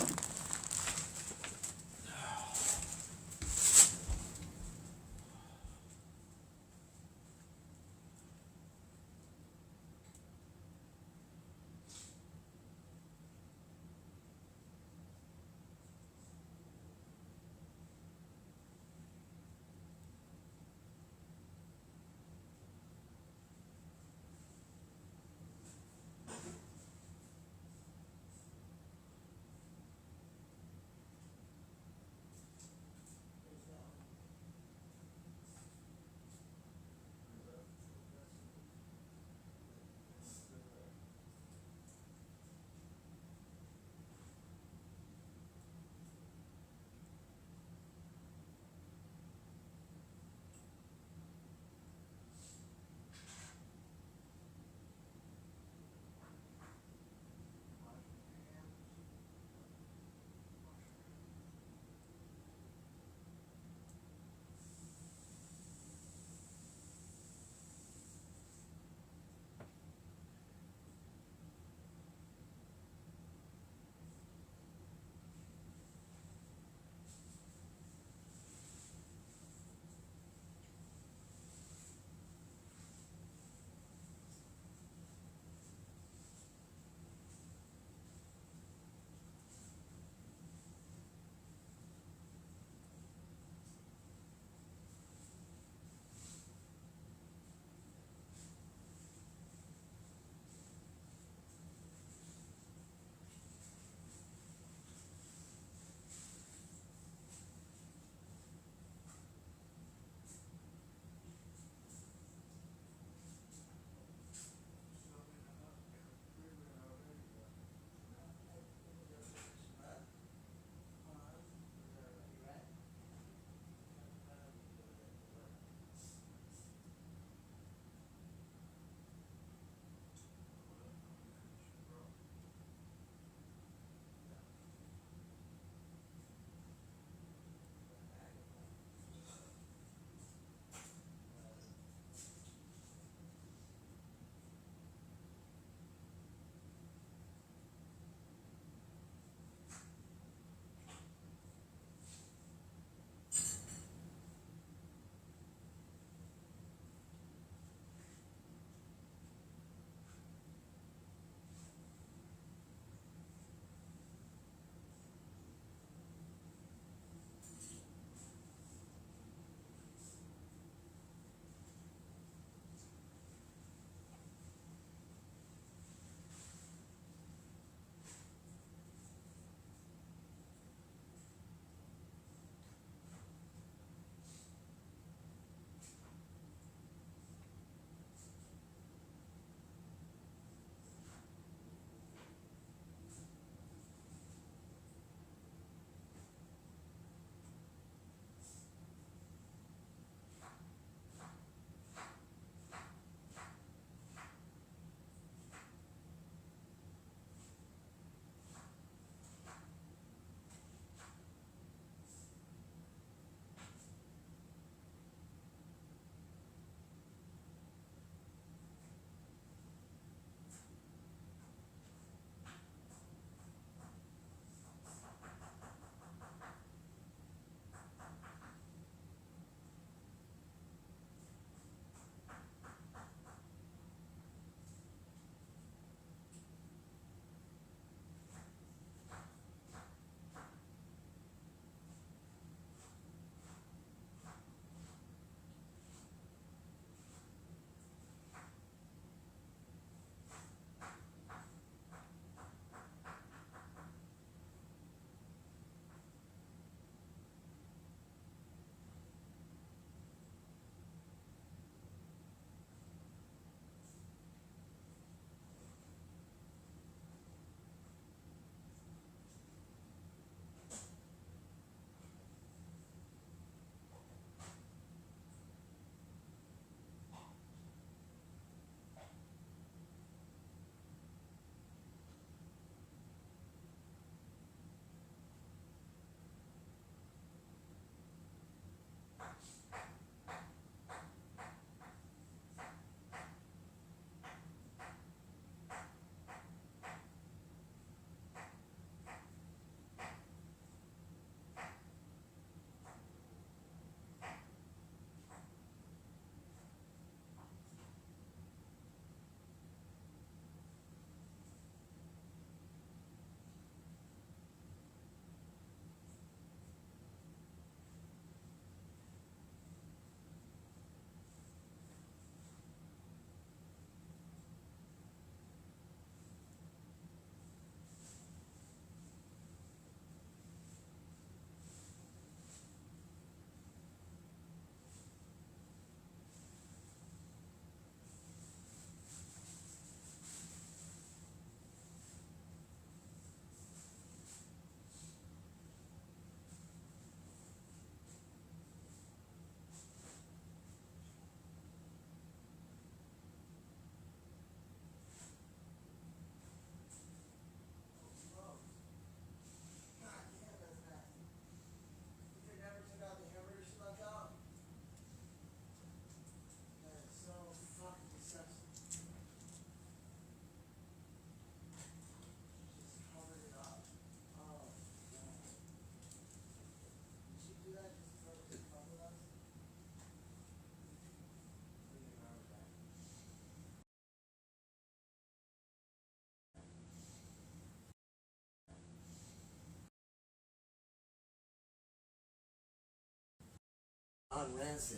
on, Rancid.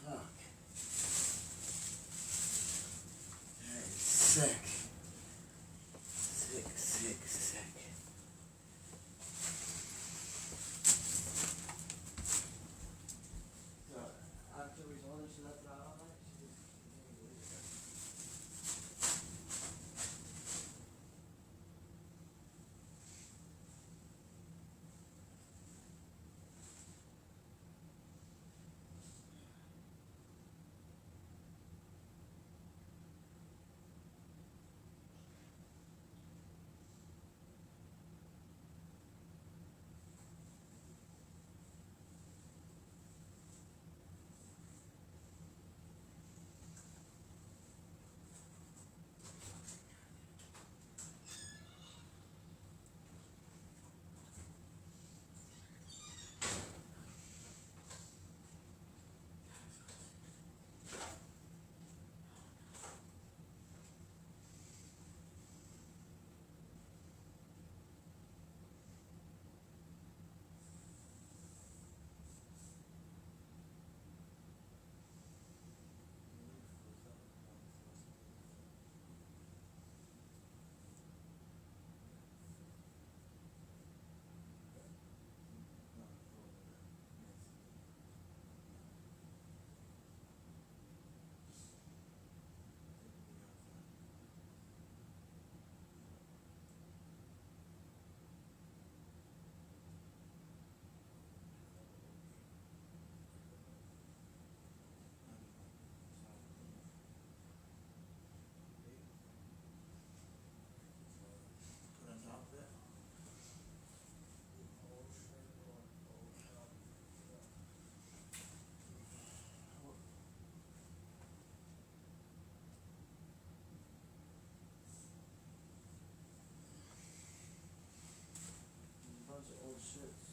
Fuck. That is sick. Sick, sick, sick. So, after we told her she left it out all night, she just continued to leave it there. Put on top of it. A bunch of old shits.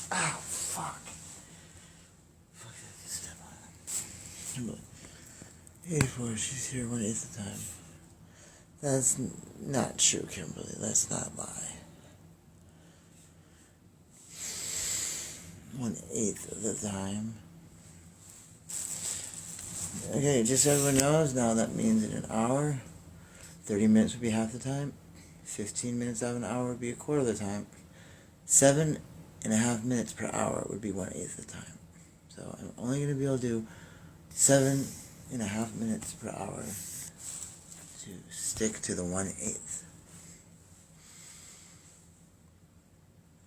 Ow, fuck. Fuck, I can step on it. 84, she's here 1/8 the time. That's not true, Kimberly. Let's not lie. 1/8 of the time. Okay, just so everyone knows, now that means in an hour, 30 minutes would be half the time, 15 minutes out of an hour would be a quarter of the time, 7.5 minutes per hour would be 1/8 the time. So I'm only going to be able to do 7.5 minutes per hour to stick to the 1/8.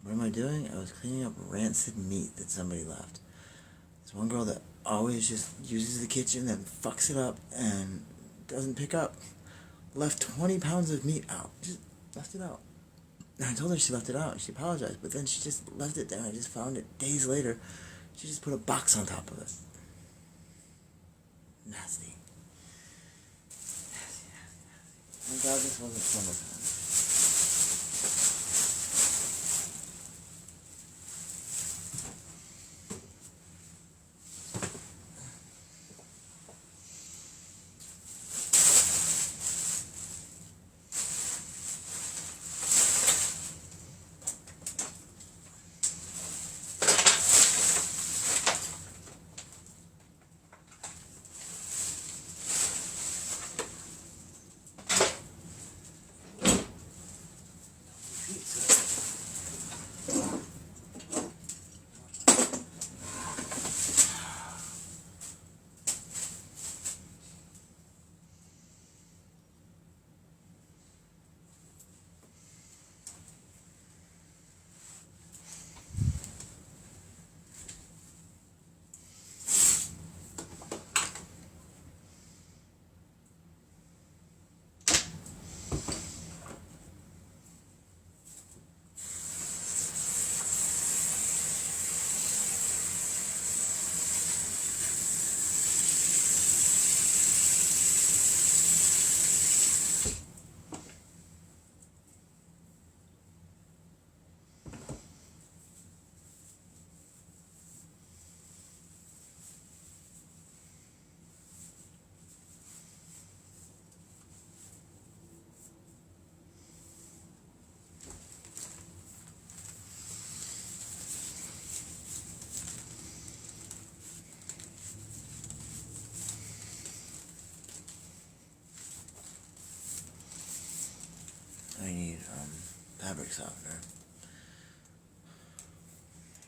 What am I doing? I was cleaning up rancid meat that somebody left. There's one girl that always just uses the kitchen and fucks it up and doesn't pick up. Left 20 pounds of meat out. Just left it out. And I told her she left it out. She apologized, but then she just left it there. I just found it days later. She just put a box on top of it. Nasty. Thank God this wasn't summertime. I need fabric softener.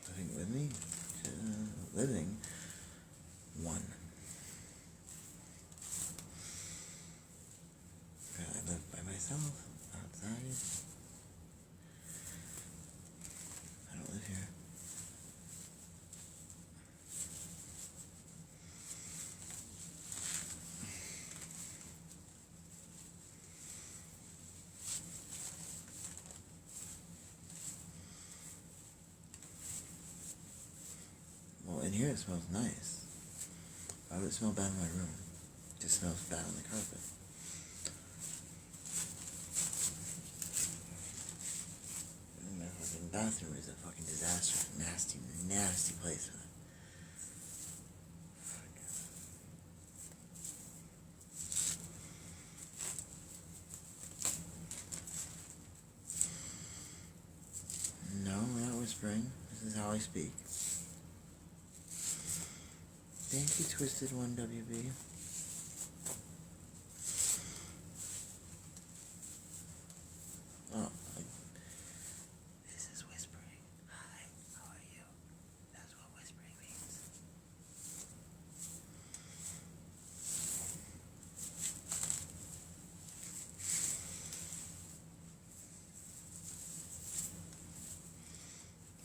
Living with me? Living. One. I live by myself, outside. I don't live here. Well, in here it smells nice. Why would it smell bad in my room? It just smells bad on the carpet. And my fucking bathroom is a fucking disaster. Nasty, nasty place for that. No, we're not whispering. This is how I speak. Thank you, Twisted 1WB. Oh, this is whispering. Hi, how are you? That's what whispering means.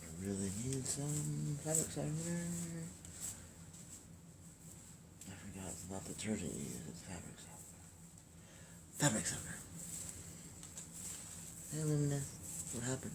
I really need some fabric softener. I forgot it's not detergent you use, it's fabric softener. Fabric softener. Hey, Luminous. What happened?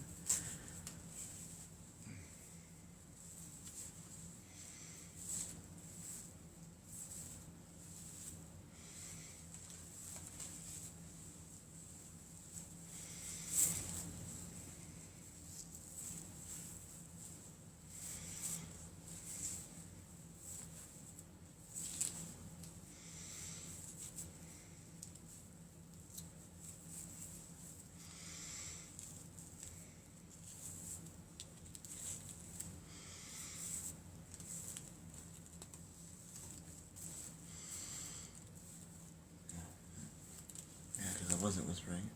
whispering.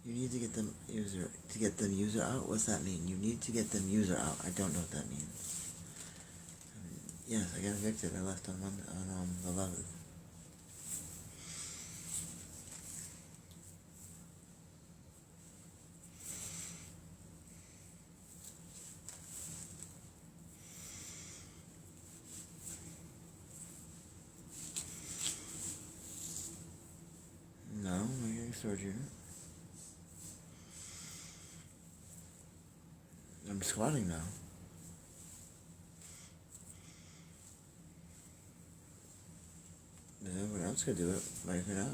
You need to get them user out. What's that mean? You need to get them user out. I don't know what that means. Yes, I got evicted. I left on the 11th. No, I'm getting storage unit. I'm squatting now. Everyone else could do it. Why could I?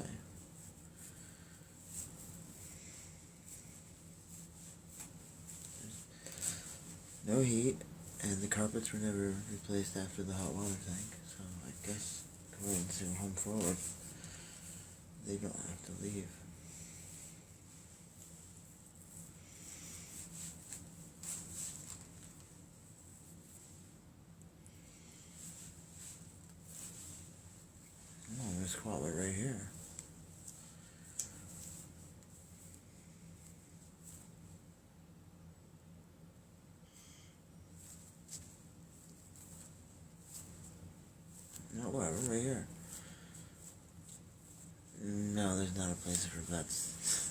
No heat, and the carpets were never replaced after the hot water tank, so I guess according to Home Forward, they don't have to leave. Oh, there's squat right here. No, whatever, right here. No, there's not a place for vets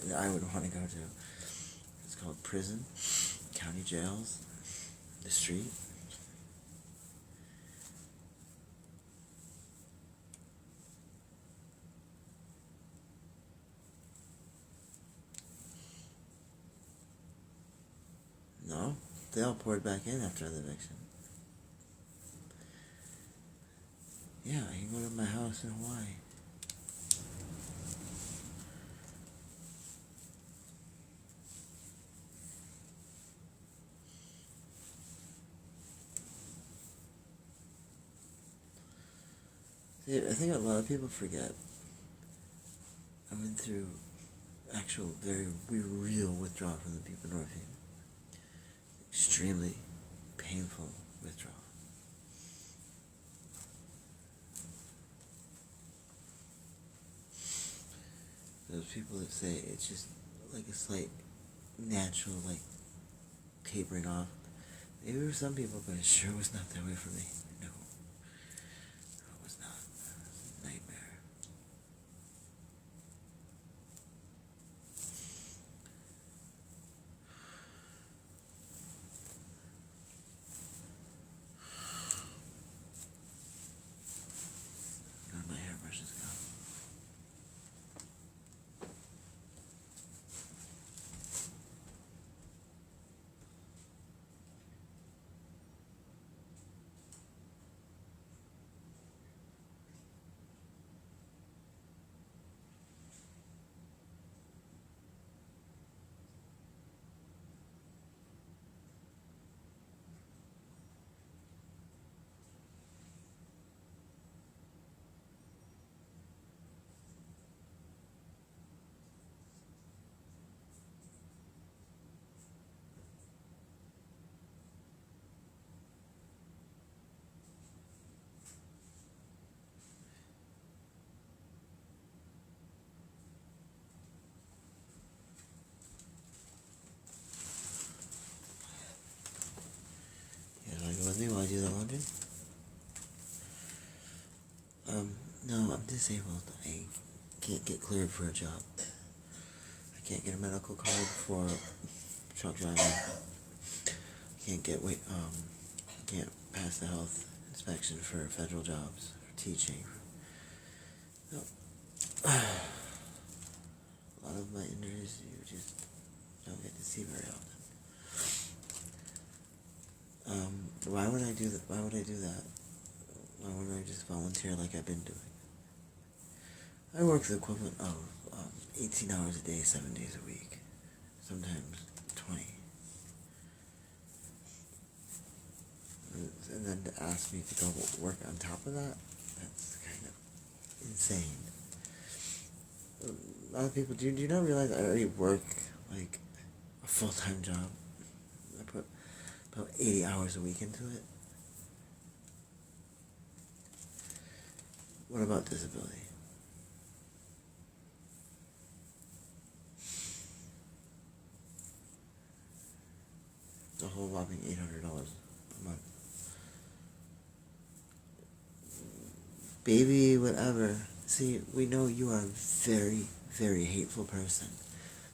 that I would want to go to. It's called prison, county jails, the street. No, they all poured back in after the eviction. Yeah, you can go to my house in Hawaii. See, I think a lot of people forget. I went through actual, very real withdrawal from the buprenorphine. Extremely painful withdrawal. Those people that say it's just like a slight natural, like, tapering off. Maybe for some people, but it sure was not that way for me. No. It was not. It was a nightmare. God, my hairbrush is gone. With me while I do the laundry? No, I'm disabled. I can't get cleared for a job. I can't get a medical card for truck driving. I can't get can't pass the health inspection for federal jobs, for teaching. No. A lot of my injuries you just don't get to see very often. Why would I do that? Why would I do that? Why wouldn't I just volunteer like I've been doing? I work the equivalent of 18 hours a day, 7 days a week, sometimes 20. And then to ask me to go work on top of that, that's kind of insane. A lot of people, do you not realize I already work like a full-time job? I put about 80 hours a week into it. What about disability? a whole whopping $800 a month. Baby, whatever. See, we know you are a very, very hateful person.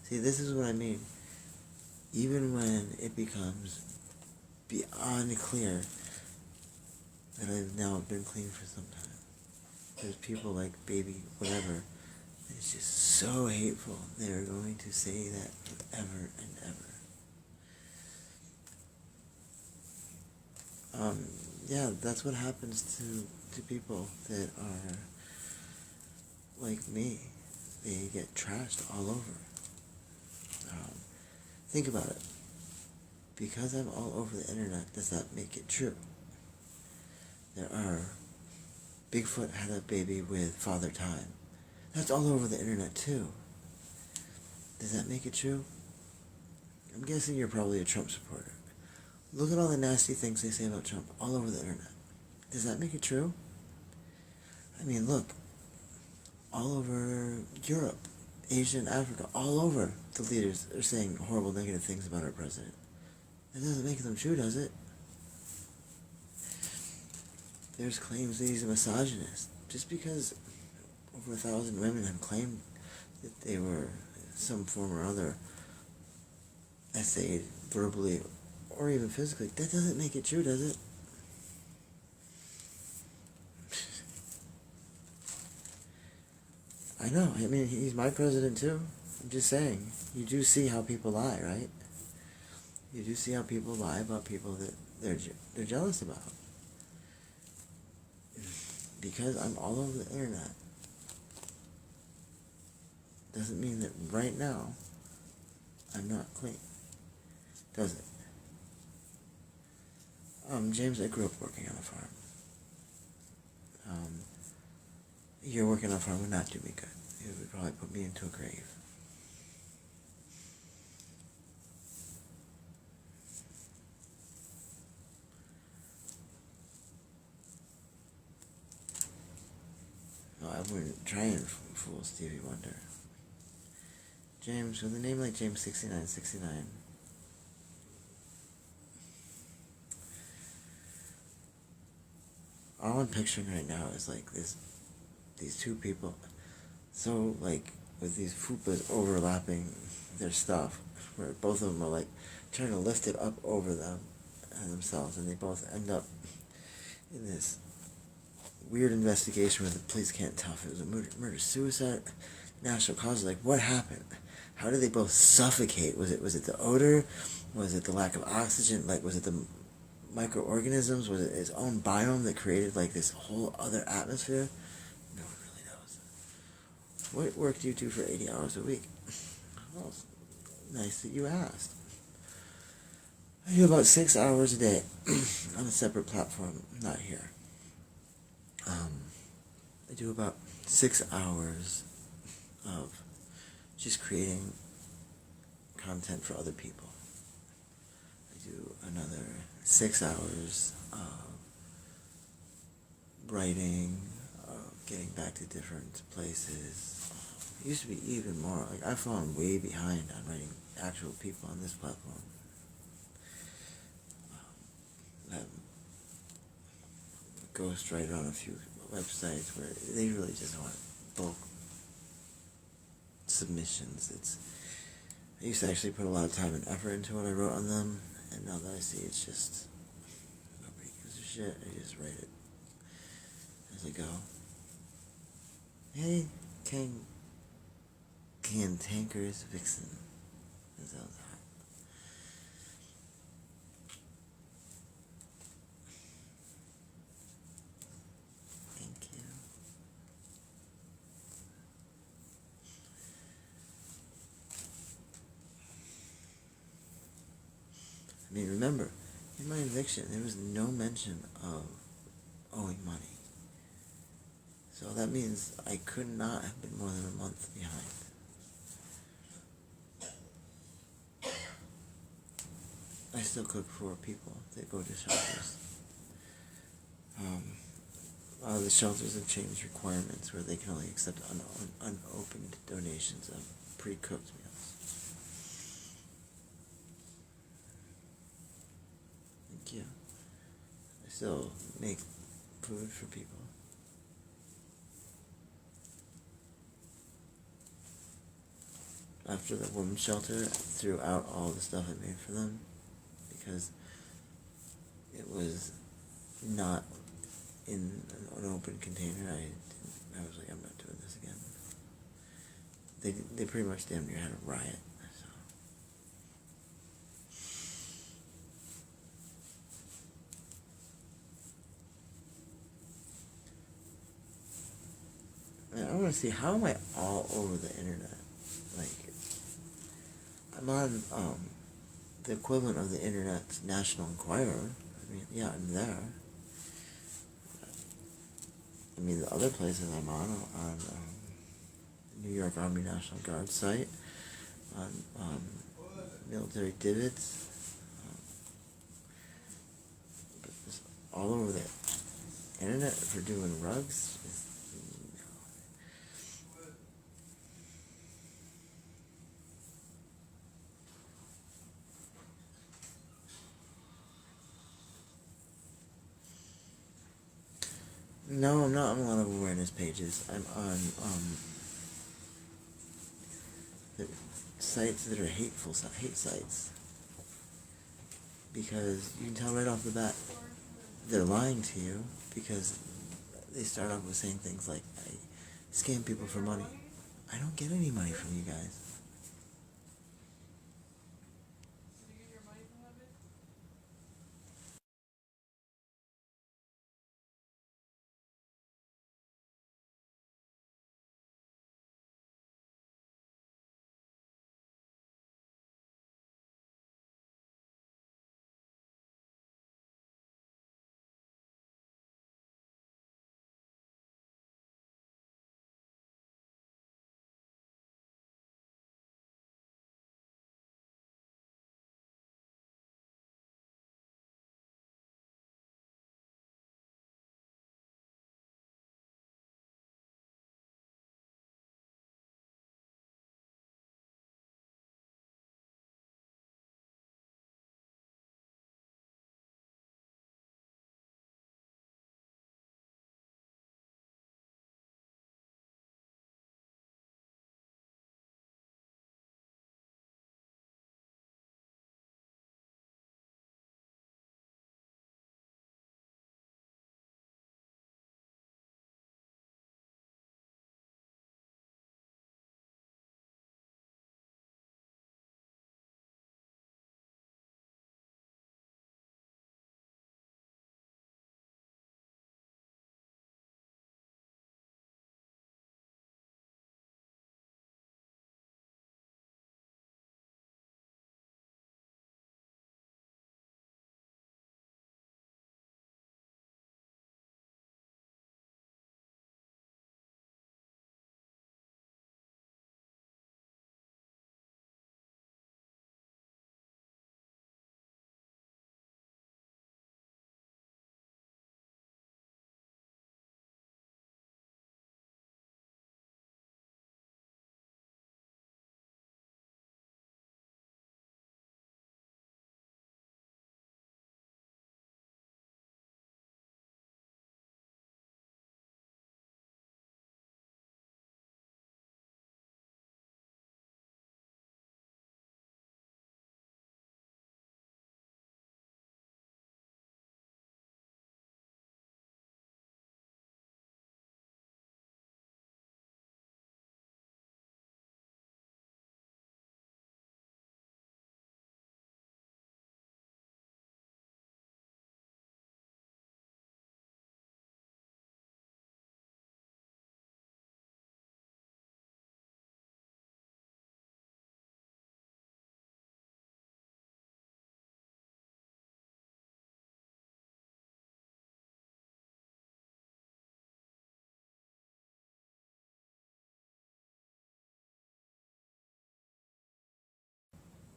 See, this is what I mean. Even when it becomes beyond clear that I've now been clean for some time, there's people like Baby, whatever, it's just so hateful. They're going to say that forever and ever. Yeah, that's what happens to people that are like me. They get trashed all over. Think about it. Because I'm all over the internet, does that make it true? There are Bigfoot had a baby with Father Time. That's all over the internet too. Does that make it true? I'm guessing you're probably a Trump supporter. Look at all the nasty things they say about Trump all over the internet. Does that make it true? I mean, look. All over Europe, Asia, and Africa, all over, the leaders are saying horrible, negative things about our president. That doesn't make them true, does it? There's claims that he's a misogynist. Just because over 1,000 women have claimed that they were some form or other essayed verbally or even physically, that doesn't make it true, does it? I know, I mean, he's my president too. I'm just saying, you do see how people lie, right? You do see how people lie about people that they're jealous about. Because I'm all over the internet doesn't mean that right now I'm not clean, does it? James, I grew up working on a farm. Your working on a farm would not do me good. It would probably put me into a grave. No, I wouldn't try and fool Stevie Wonder. James, with a name like James 6969, all I'm picturing right now is like these two people, so like with these fupas overlapping their stuff, where both of them are like trying to lift it up over them and themselves, and they both end up in this weird investigation where the police can't tell if it was a murder, suicide, natural causes. Like, what happened? How did they both suffocate? Was it the odor? Was it the lack of oxygen? Like, was it the microorganisms? Was it his own biome that created like this whole other atmosphere? No one really knows. What work do you do for 80 hours a week? Well, it's nice that you asked. I do about 6 hours a day on a separate platform, not here. I do about 6 hours of just creating content for other people. I do another 6 hours of writing, getting back to different places. It used to be even more. Like, I've fallen way behind on writing actual people on this platform. I'm a ghostwriter on a few websites where they really just want bulk submissions. I used to actually put a lot of time and effort into what I wrote on them, and now that I see it's just nobody gives a shit. I just write it as I go. Hey, Cantankerous Vixen. That sounds hot. Thank you. I mean, remember, in my eviction, there was no mention of owing money. So that means I could not have been more than a month behind. I still cook for people that go to shelters. A lot of the shelters have changed requirements where they can only accept unopened donations of pre-cooked meals. still make food for people. After the women's shelter, I threw out all the stuff I made for them because it was not in an open container. I was like, I'm not doing this again. They pretty much damn near had a riot. So. Man, I want to see, how am I all over the internet? Like, I'm on the equivalent of the internet's National Enquirer. I mean, yeah, I'm there. I mean, the other places I'm on New York Army National Guard site, on Military Divots, but just all over the internet for doing rugs. No, I'm not on a lot of awareness pages. I'm on the sites that are hate sites, because you can tell right off the bat they're lying to you, because they start off with saying things like, I scam people for money. I don't get any money from you guys.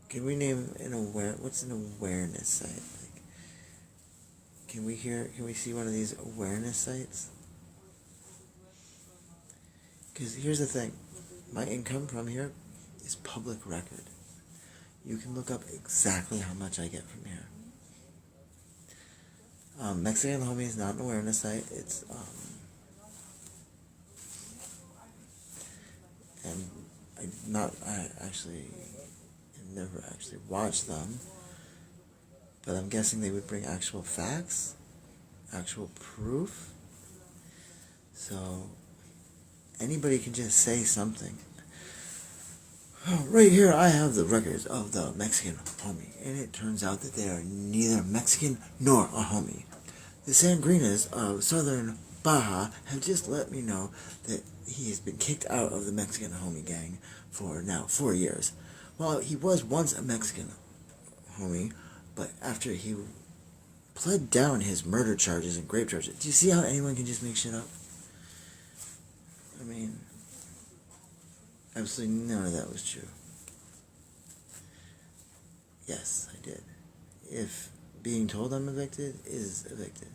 Can we name what's an awareness site? Like, can we see one of these awareness sites? Because here's the thing, my income from here is public record. You can look up exactly how much I get from here. Mexican Homie is not an awareness site. It's and I actually never actually watched them, but I'm guessing they would bring actual facts, actual proof. So anybody can just say something. Oh, right here, I have the records of the Mexican Homie, and it turns out that they are neither Mexican nor a homie. The Sangrinas of southern Baja have just let me know that he has been kicked out of the Mexican Homie gang for now 4 years. Well, he was once a Mexican homie, but after he pled down his murder charges and rape charges, do you see how anyone can just make shit up? I mean, absolutely none of that was true. Yes, I did. If being told I'm evicted is evicted.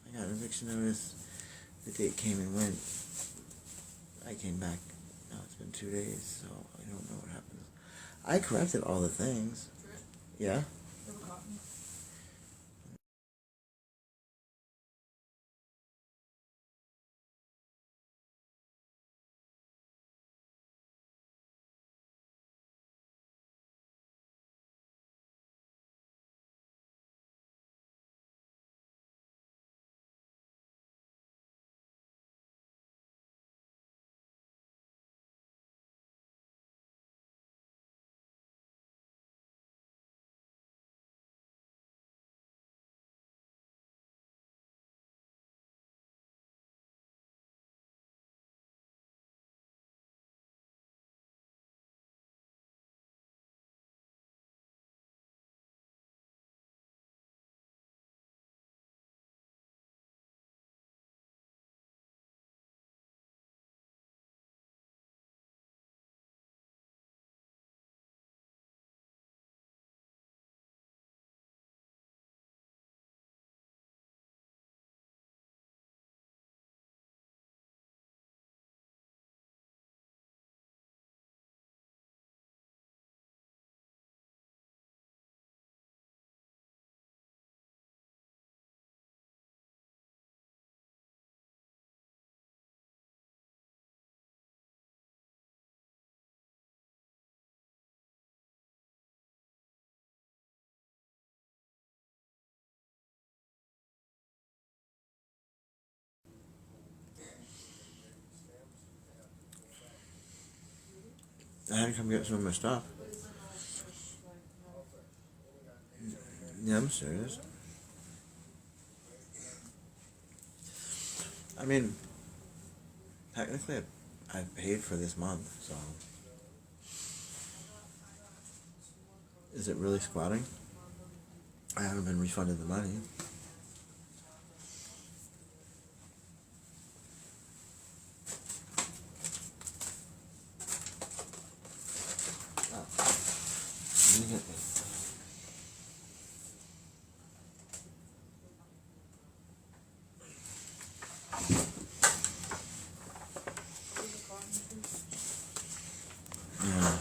I got an eviction notice. The date came and went. I came back. Now it's been 2 days, so I don't know what happens. I corrected all the things. Yeah? I had to come get some of my stuff. Yeah, I'm serious. I mean, technically, I paid for this month, so. Is it really squatting? I haven't been refunded the money. Oh. Let me get this. Yeah.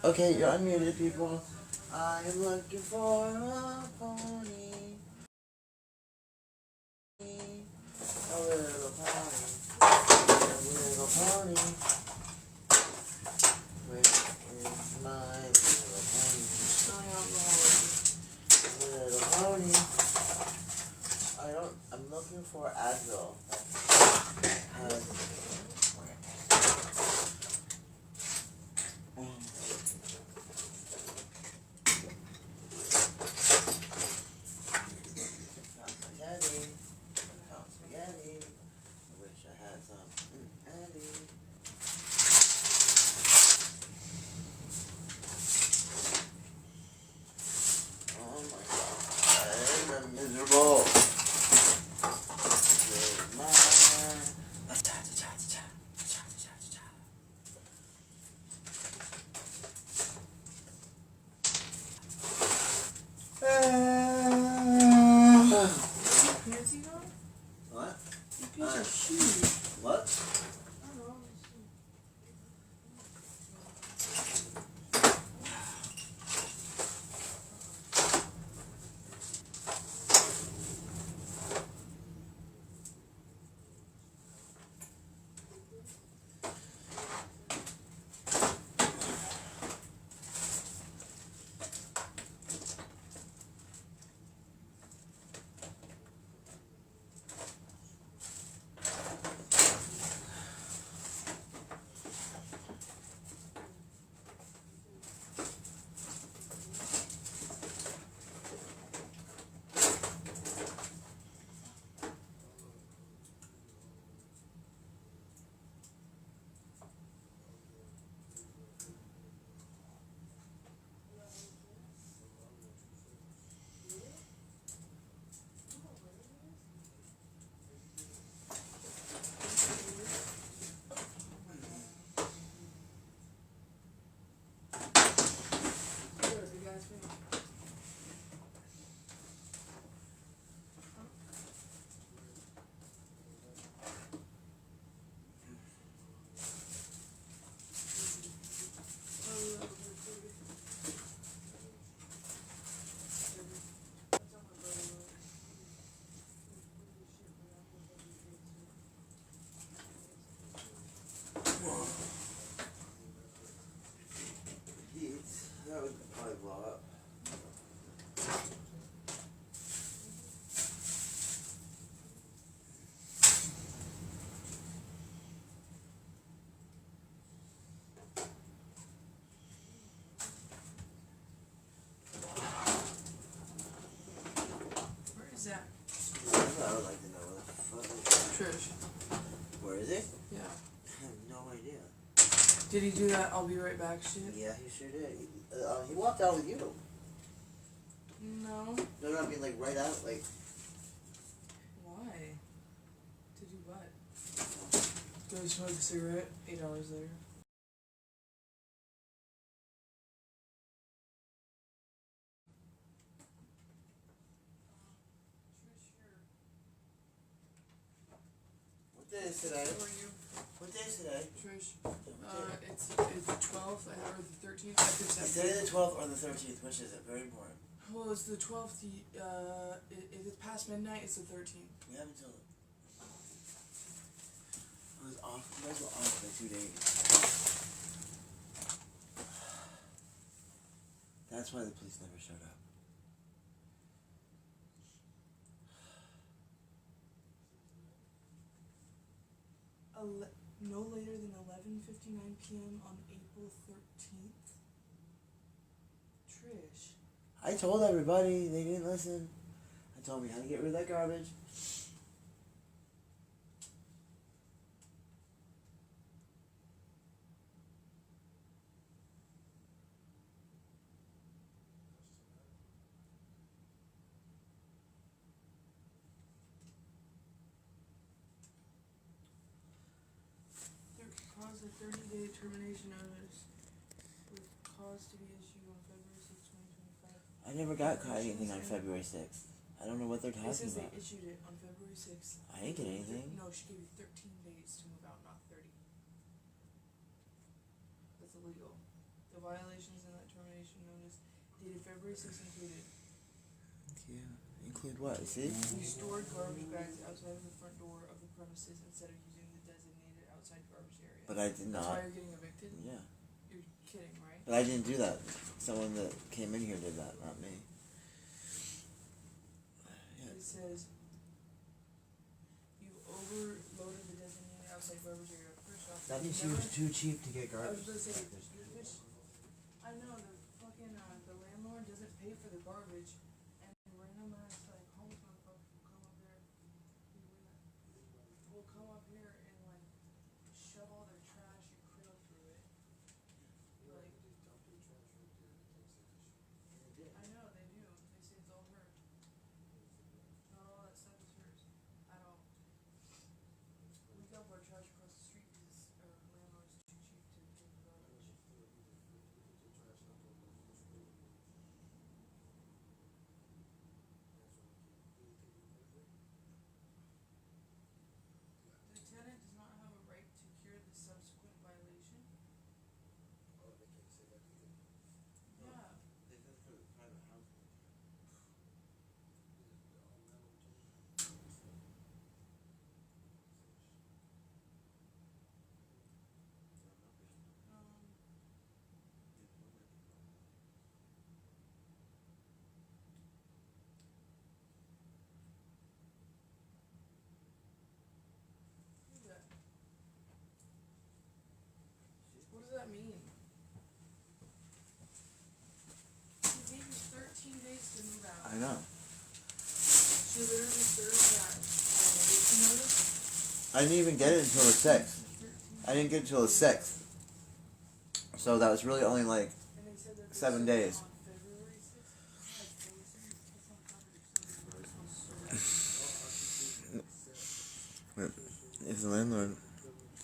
Okay, you're unmuted, people. I'm looking for a pony. A little pony. A little pony. Where is my little pony? Little pony. I'm looking for Advil. Spaghetti. I wish I had some. Andy. Oh my god. I'm miserable. What? Your pants are huge. What? I don't know. That would probably blow up. Where is that? I would like to know what the fuck. Trish. Where is he? Yeah. I have no idea. Did he do that? I'll be right back shit? Yeah, he sure did. He walked out with you. No. No, I mean like right out, like. Why? To do what? Go smoke a cigarette. $8 later. What day is today? How are you? What day is today? Trish. What day? It's the 12th or the 13th after Is 7th. today the 12th or the 13th? Which is it? Very important. Well, it's the 12th. If it's past midnight, it's the 13th. We have until. I was off. You guys were off by 2 days. That's why the police never showed up. No later than 11:59 p.m. on April 13th. Trish. I told everybody. They didn't listen. I told me how to get rid of that garbage. Cause a 30-day termination notice with cause to be issued on February 6, 2025. I never got caught anything on February 6th. I don't know what they're It talking says about. they issued it on February 6th. I didn't get anything. No, she gave you 13 days to move out, not 30. That's illegal. The The violations in that termination notice dated February 6th included: Yeah. Include what? See? you stored garbage bags outside of the front door of the premises instead of using the designated outside garbage area. But I did That's why not. you're getting evicted? Yeah. You're kidding, right? But I didn't do that. Someone that came in here did that, not me. Yeah. It says you overloaded the designated outside garbage area. First off, That means she never- was too cheap to get I garbage. was gonna say, which, I know the fucking, the landlord doesn't pay for the garbage, and random ass, like, homeless motherfuckers will come up there, will come up here and, like, shove all their trash and creel through it. Like, I know, they do, they say it's all hers. Not all that stuff is hers, at all. We dump our trash across the street because our landlord's too cheap to pay for garbage. The tenant does not have a right to cure the subsequent violation. Yeah, who's that? What does that mean? She gave you 13 days to move out. I know. She literally served that eviction notice. I didn't even get it until the 6th. 13 I didn't get it until the 6th. So that was really only like And they said that they 7 served days. on February 6th. That's not covered if somebody if the landlord,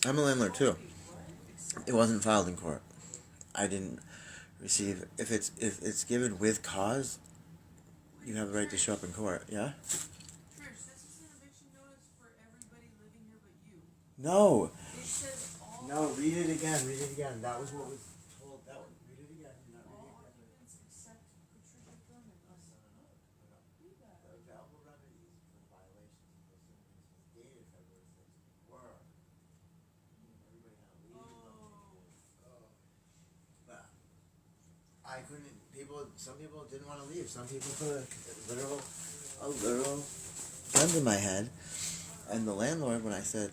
I'm a landlord too. It wasn't filed in court. I didn't receive. If it's given with cause, you have the right to show up in court. Yeah. Trish, this is an eviction notice for everybody living here but you. No. It says all No, read it again. Read it again. That was what was told. That one. Read it again. You're not reading it again. occupants except Patricia Thurman. Read that. The available remedies for the violations of those ordinances dated February 6th were everybody had a leave. But I couldn't. Some people didn't want to leave. Some people put a literal gun to my head. And the landlord, when I said,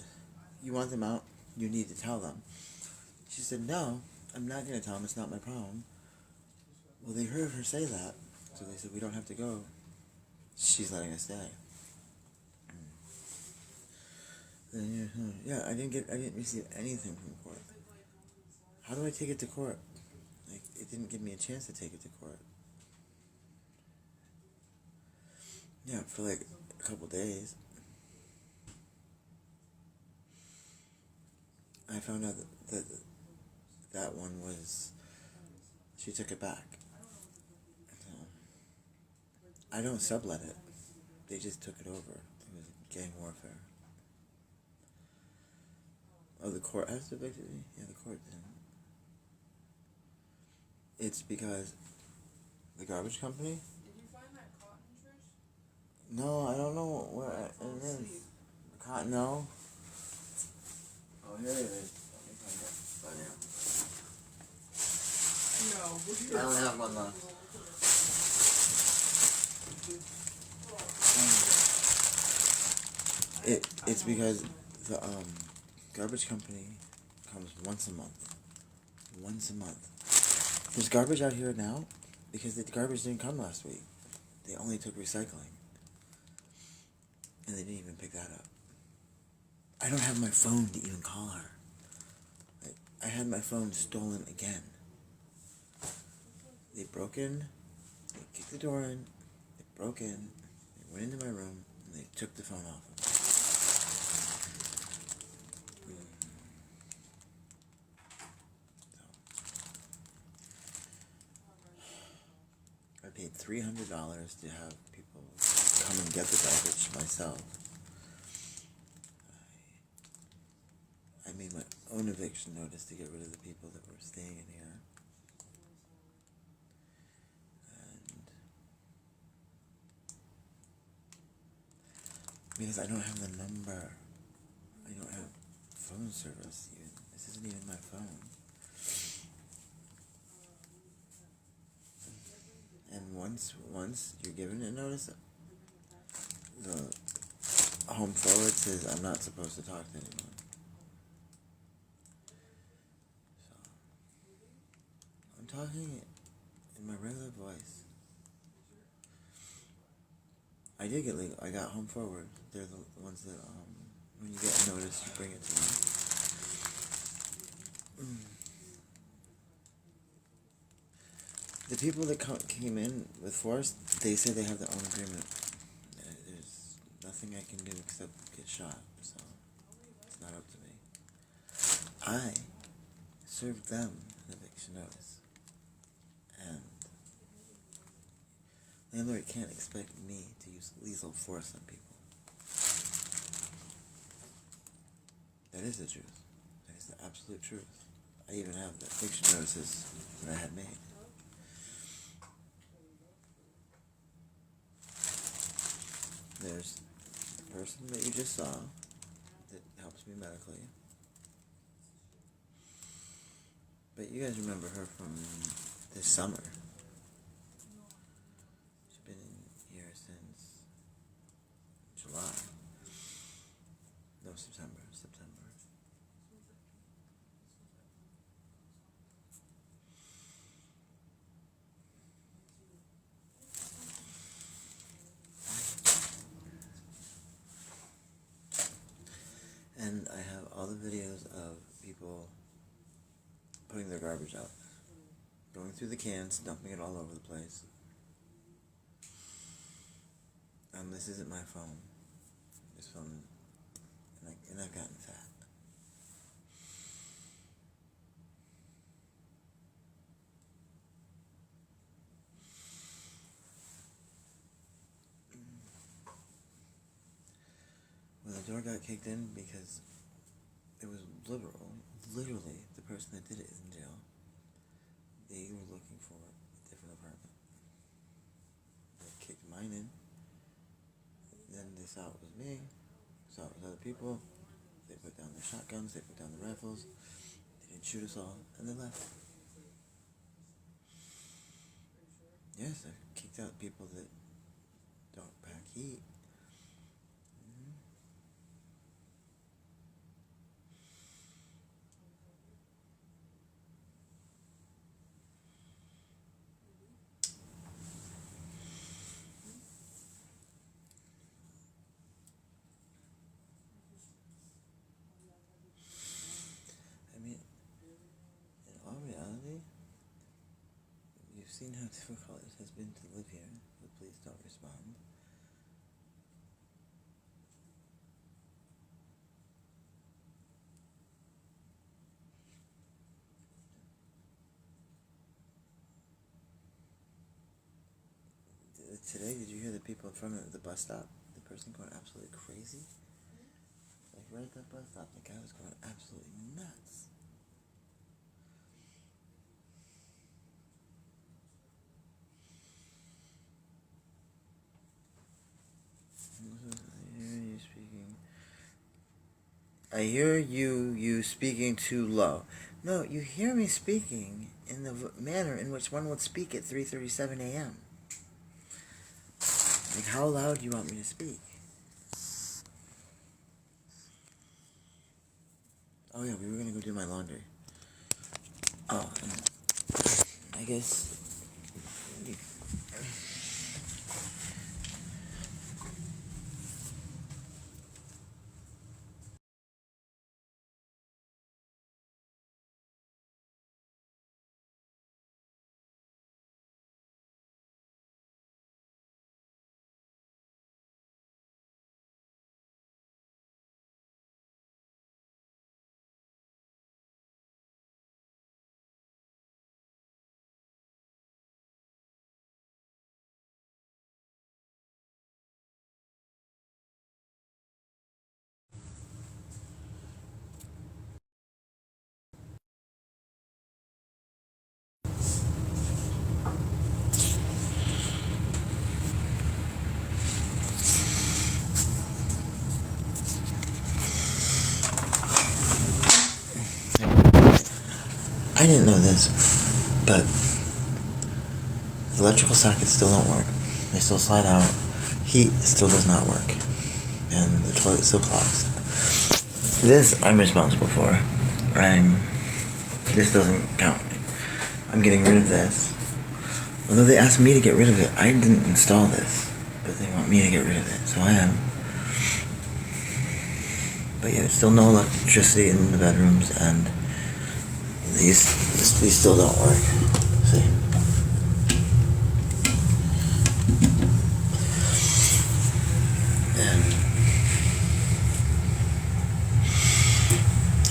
"You want them out? You need to tell them." She said, "No, I'm not going to tell them. It's not my problem." Well, they heard her say that, so they said, "We don't have to go. She's letting us stay." Then, yeah, I didn't receive anything from court. How do I take it to court? Like, it didn't give me a chance to take it to court. Yeah, for like a couple days. I found out that one was, she took it back. So, I don't sublet it. They just took it over. It was gang warfare. Oh, the court has evicted me? Yeah, the court did. It's because the garbage company? Did you find that cotton, Trish? No, I don't know where Fall it asleep. is. Cotton, no. Oh, here it is. Let me find it. No. I only have one left. It's because the garbage company comes once a month. Once a month. There's garbage out here now because the garbage didn't come last week. They only took recycling. And they didn't even pick that up. I don't have my phone to even call her. I had my phone stolen again. They broke in, they kicked the door in, they broke in, they went into my room, and they took the phone off of me. So, I paid $300 to have people come and get the garbage myself. I made my own eviction notice to get rid of the people that were staying in here. Because I don't have the number. I don't have phone service even. This isn't even my phone. And once you're given a notice, the home forward says I'm not supposed to talk to anyone. So I'm talking in my regular voice. I did get legal. I got home forward. They're the ones that when you get a notice, you bring it to them. The people that came in with force, they say they have their own agreement. There's nothing I can do except get shot, so it's not up to me. I served them an eviction notice, and landlord can't expect me to use lethal force on people. That is the truth. That is the absolute truth. I even have the eviction notices that I had made. There's the person that you just saw that helps me medically. But you guys remember her from this summer. She's been in here since July. No, September. And I have all the videos of people putting their garbage out. Going through the cans, dumping it all over the place. This isn't my phone. This phone, and I've gotten fat. Well, the door got kicked in because it was literally, the person that did it is in jail. They were looking for a different apartment. They kicked mine in. Then they saw it was me, saw it was other people. They put down their shotguns, they put down the rifles. They didn't shoot us all, and they left. Yes, I've kicked out people that don't pack heat. I mean, in all reality, you've seen how difficult it has been to live here. The police don't respond. Today, did you hear the people in front of the bus stop? The person going absolutely crazy? Like right at that bus stop, the guy was going absolutely nuts. I hear you speaking too low. No, you hear me speaking in the manner in which one would speak at 3:37 a.m. Like, how loud do you want me to speak? Oh yeah, we were gonna go do my laundry. Oh, I guess I didn't know this, but the electrical sockets still don't work. They still slide out. Heat still does not work. And the toilet still clogs. This I'm responsible for. This doesn't count. I'm getting rid of this. Although they asked me to get rid of it, I didn't install this. But they want me to get rid of it, so I am. But yeah, there's still no electricity in the bedrooms, and these still don't work. See? And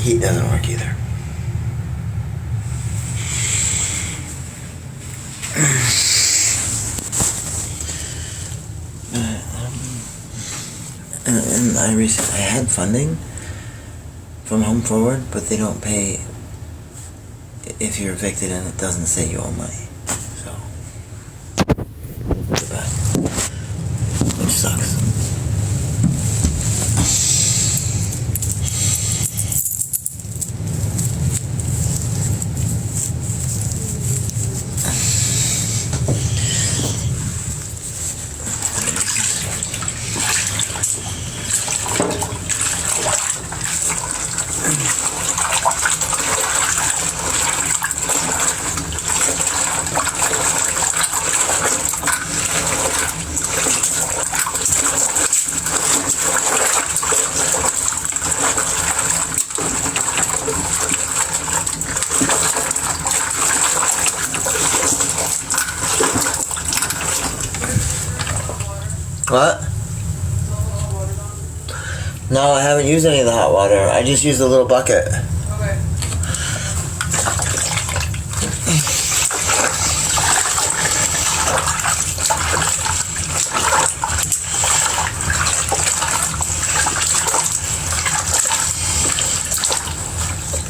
heat doesn't work either. And I had funding from Home Forward, but they don't pay if you're evicted and it doesn't say you owe money. So, it's bad. Which sucks. What? No, I haven't used any of the hot water. I just used a little bucket. Okay.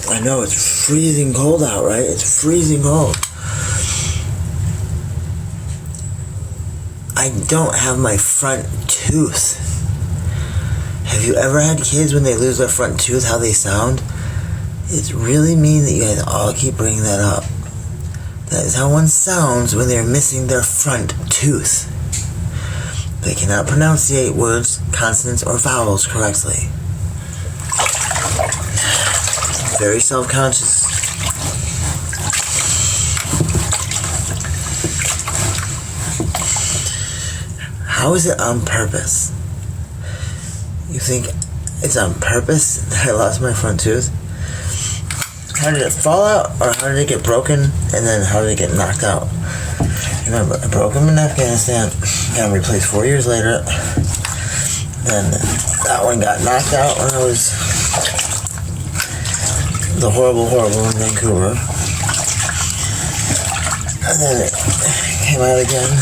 I know, it's freezing cold out, right? It's freezing cold. I don't have my front tooth. Have you ever had kids when they lose their front tooth, how they sound? It's really mean that you guys all keep bringing that up. That is how one sounds when they're missing their front tooth. They cannot pronunciate words, consonants, or vowels correctly. Very self-conscious. How is it on purpose? You think it's on purpose that I lost my front tooth? How did it fall out, or how did it get broken, and then how did it get knocked out? Remember, I broke them in Afghanistan, got them replaced 4 years later, then that one got knocked out when I was the horrible in Vancouver, and then it came out again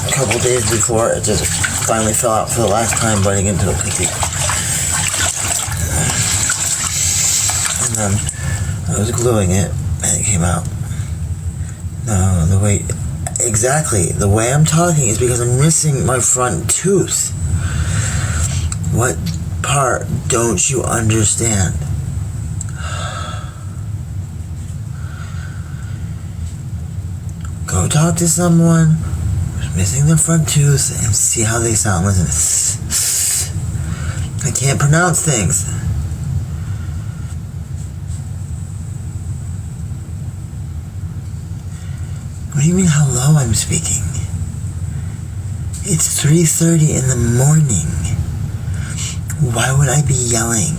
a couple days before. It just finally fell out for the last time, biting into a cookie. And then I was gluing it, and it came out. No, the way I'm talking is because I'm missing my front tooth. What part don't you understand? Go talk to someone who's missing their front tooth and see how they sound. Listen, I can't pronounce things. What do you mean how low I'm speaking? It's 3:30 in the morning. Why would I be yelling?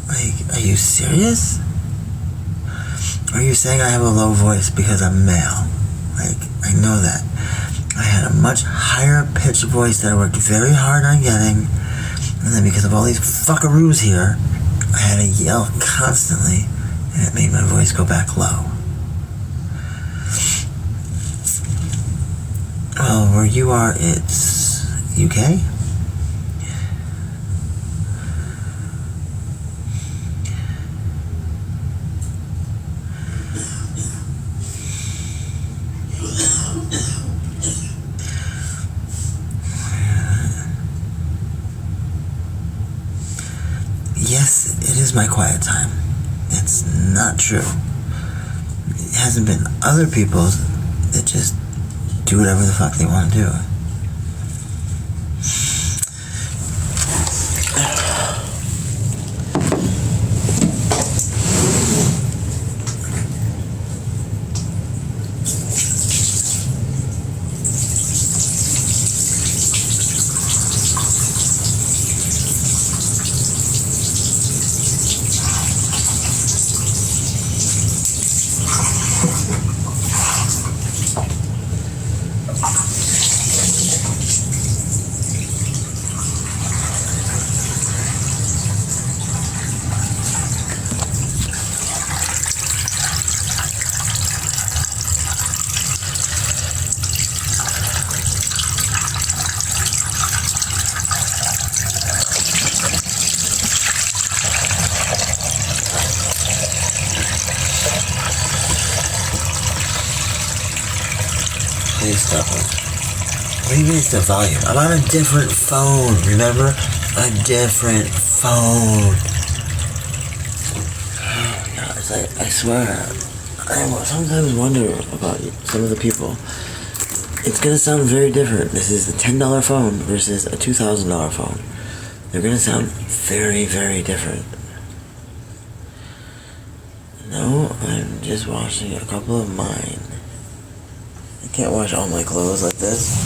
Like, are you serious? Are you saying I have a low voice because I'm male? Like, I know that. I had a much higher pitched voice that I worked very hard on getting, and then because of all these fuckaroos here, I had to yell constantly, and it made my voice go back low. Well, where you are, it's UK? Yes, it is my quiet time. It's not true. It hasn't been other people's that just do whatever the fuck they want to do. Please stop it. What do you mean it's the volume? I'm on a different phone, remember? A different phone. No, it's like, I swear, I sometimes wonder about some of the people. It's gonna sound very different. This is a $10 phone versus a $2,000 phone. They're gonna sound very, very different. No, I'm just washing a couple of mine. I can't wash all my clothes like this.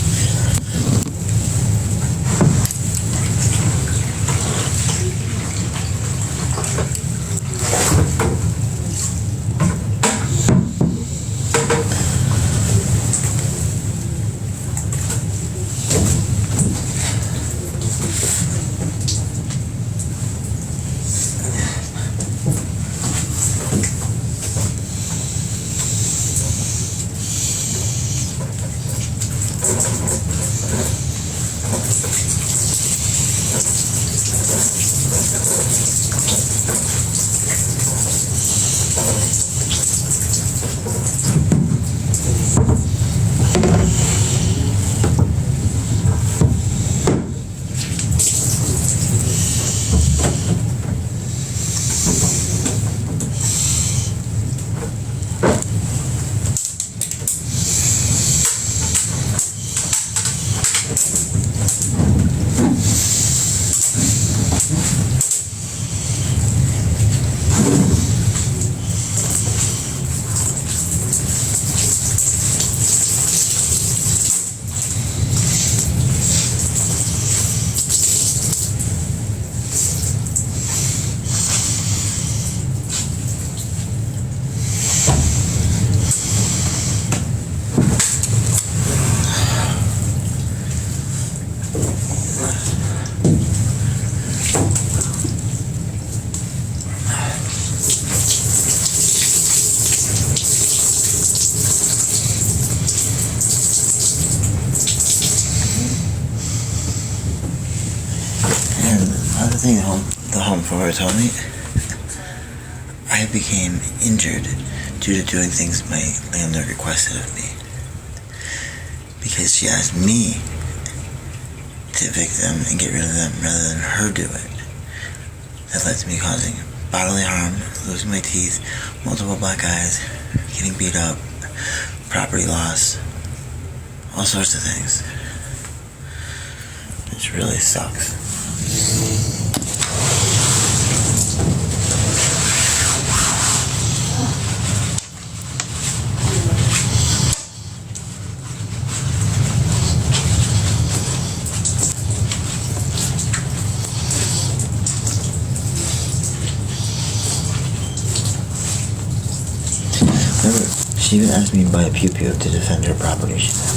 Thing the home forward told me, I became injured due to doing things my landlord requested of me. Because she asked me to evict them and get rid of them rather than her do it. That led to me causing bodily harm, losing my teeth, multiple black eyes, getting beat up, property loss, all sorts of things. It really sucks. Remember, she even asked me to buy a pew-pew to defend her property, she said.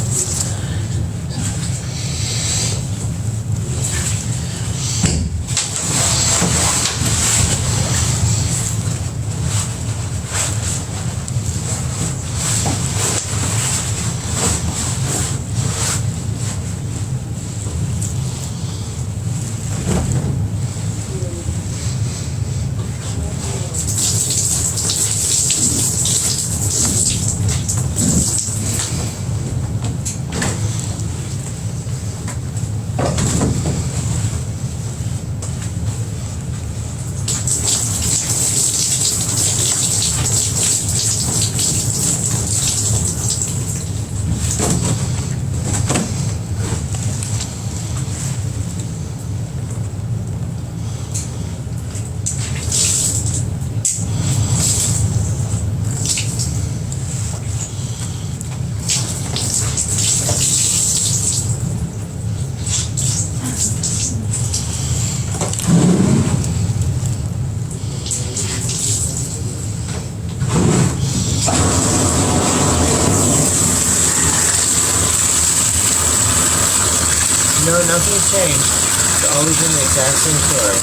No, nothing's changed. It's always been the exact same story.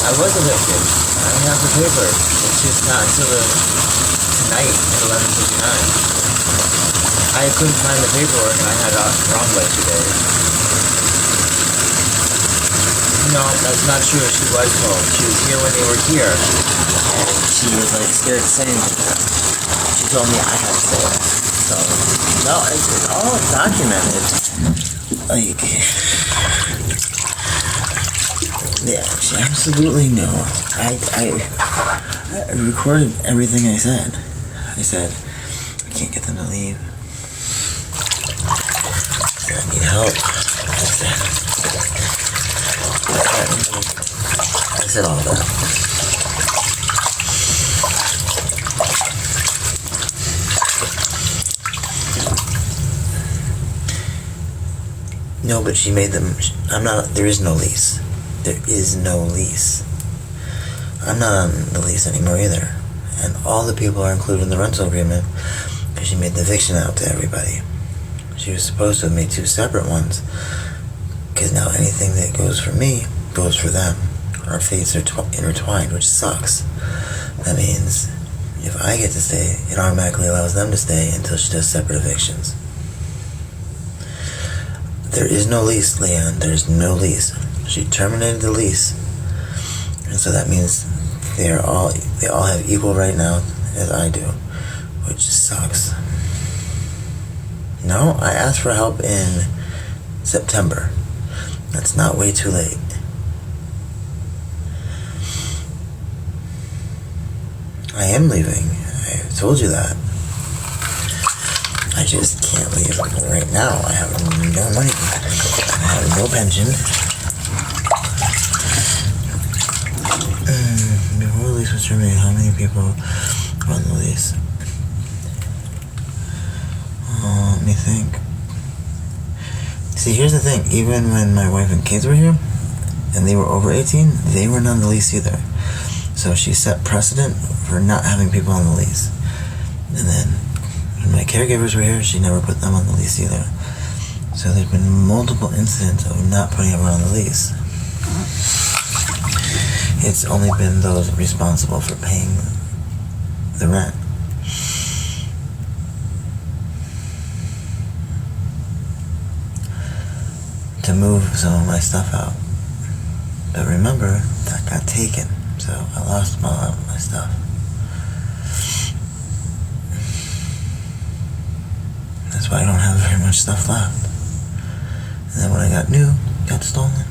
I was evicted. I have the paper. It's just not until tonight at 11:59. I couldn't find the paperwork and I had it wrong by 2 days. No, that's not true. She was told. She was here when they were here. And she was like scared to say anything to them. She told me I had to say it. So, no, it's all documented. Like, yeah, she absolutely knew. I recorded everything I said. I said, I can't get them to leave. I need help. I said all that. No, but she made them. There is no lease. There is no lease. I'm not on the lease anymore either. And all the people are included in the rental agreement because she made the eviction out to everybody. She was supposed to have made 2 separate ones because now anything that goes for me goes for them. Our fates are intertwined, which sucks. That means if I get to stay, it automatically allows them to stay until she does separate evictions. There is no lease, Leon. There's no lease. She terminated the lease, and so that means they all have equal right now as I do, which sucks. No, I asked for help in September. That's not way too late. I am leaving. I told you that. I just can't leave right now. I have no money. I have no pension. Before the lease was terminated, how many people were on the lease? Let me think. See, here's the thing. Even when my wife and kids were here, and they were over 18, they weren't on the lease either. So she set precedent for not having people on the lease. And then when my caregivers were here, she never put them on the lease either. So there's been multiple incidents of not putting everyone on the lease. It's only been those responsible for paying the rent. To move some of my stuff out. But remember, that got taken. So I lost my stuff. That's why I don't have very much stuff left. And then when I got new, it got stolen.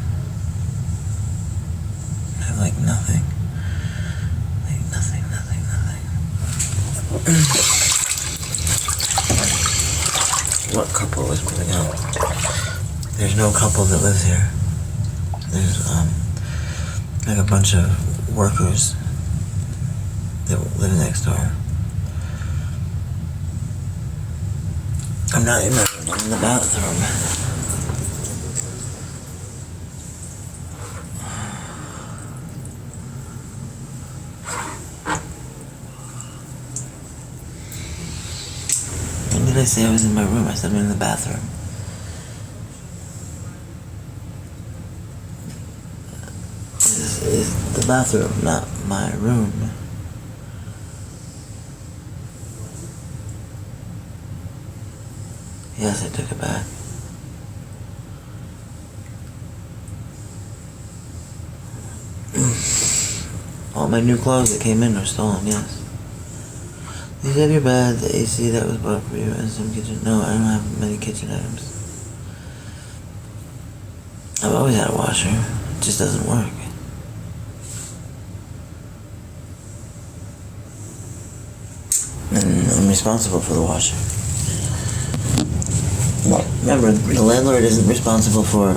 I have like nothing. Like nothing. What couple is moving out? There's no couple that lives here. There's like a bunch of workers that live next door. I'm not in my room, I'm in the bathroom. When did I say I was in my room? I said I'm in the bathroom. This is the bathroom, not my room. Yes, I took it back. All my new clothes that came in were stolen, yes. You have your bed, the AC that was bought for you, and some kitchen. No, I don't have many kitchen items. I've always had a washer. It just doesn't work. And I'm responsible for the washer. Remember, the landlord isn't responsible for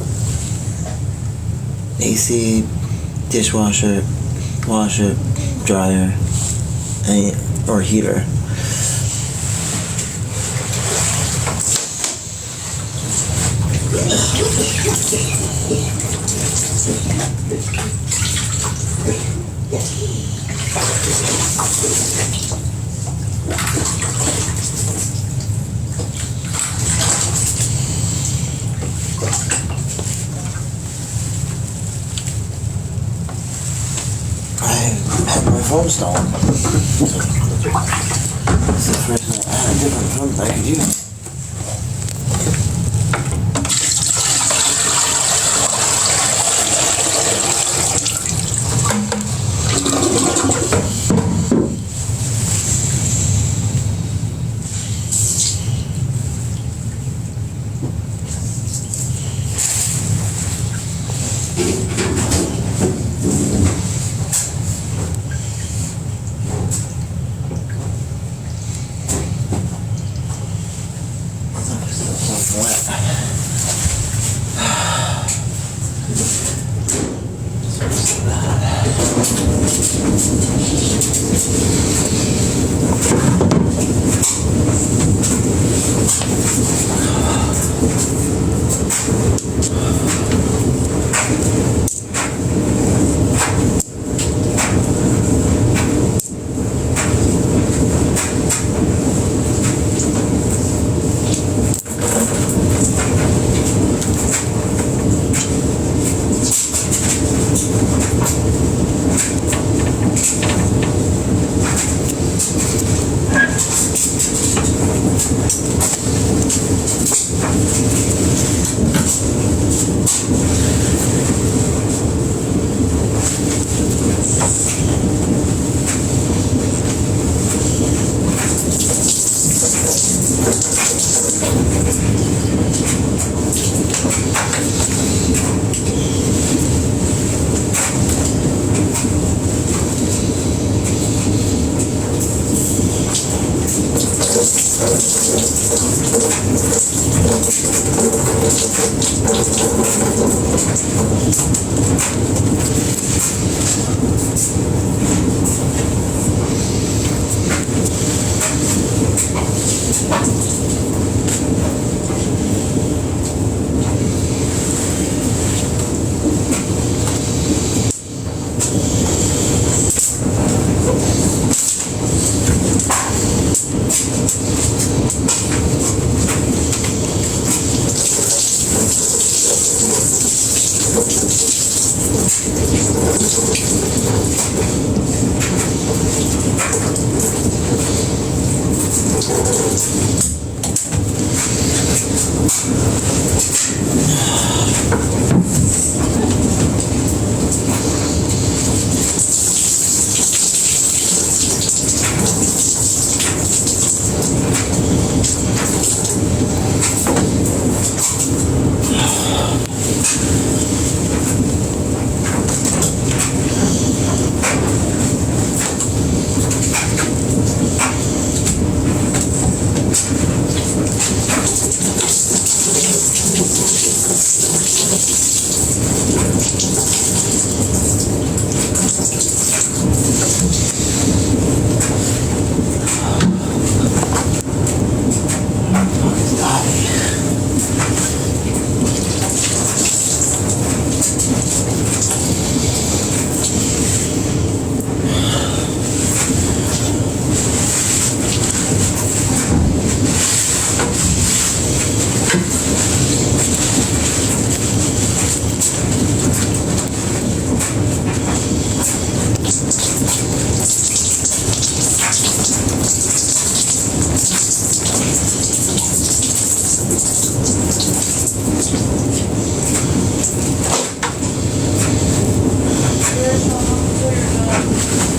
AC, dishwasher, washer, dryer, or heater. phone stolen. It's the first time I had a different phone that I could use.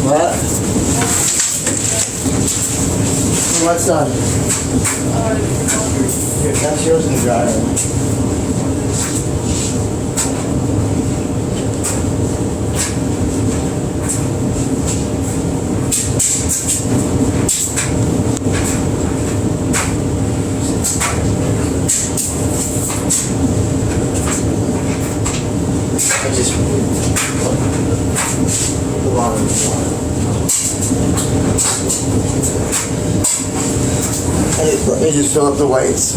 What? What's done? Here, that's yours in the dryer. I just put the water in the water. Let me just fill up the whites.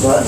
What?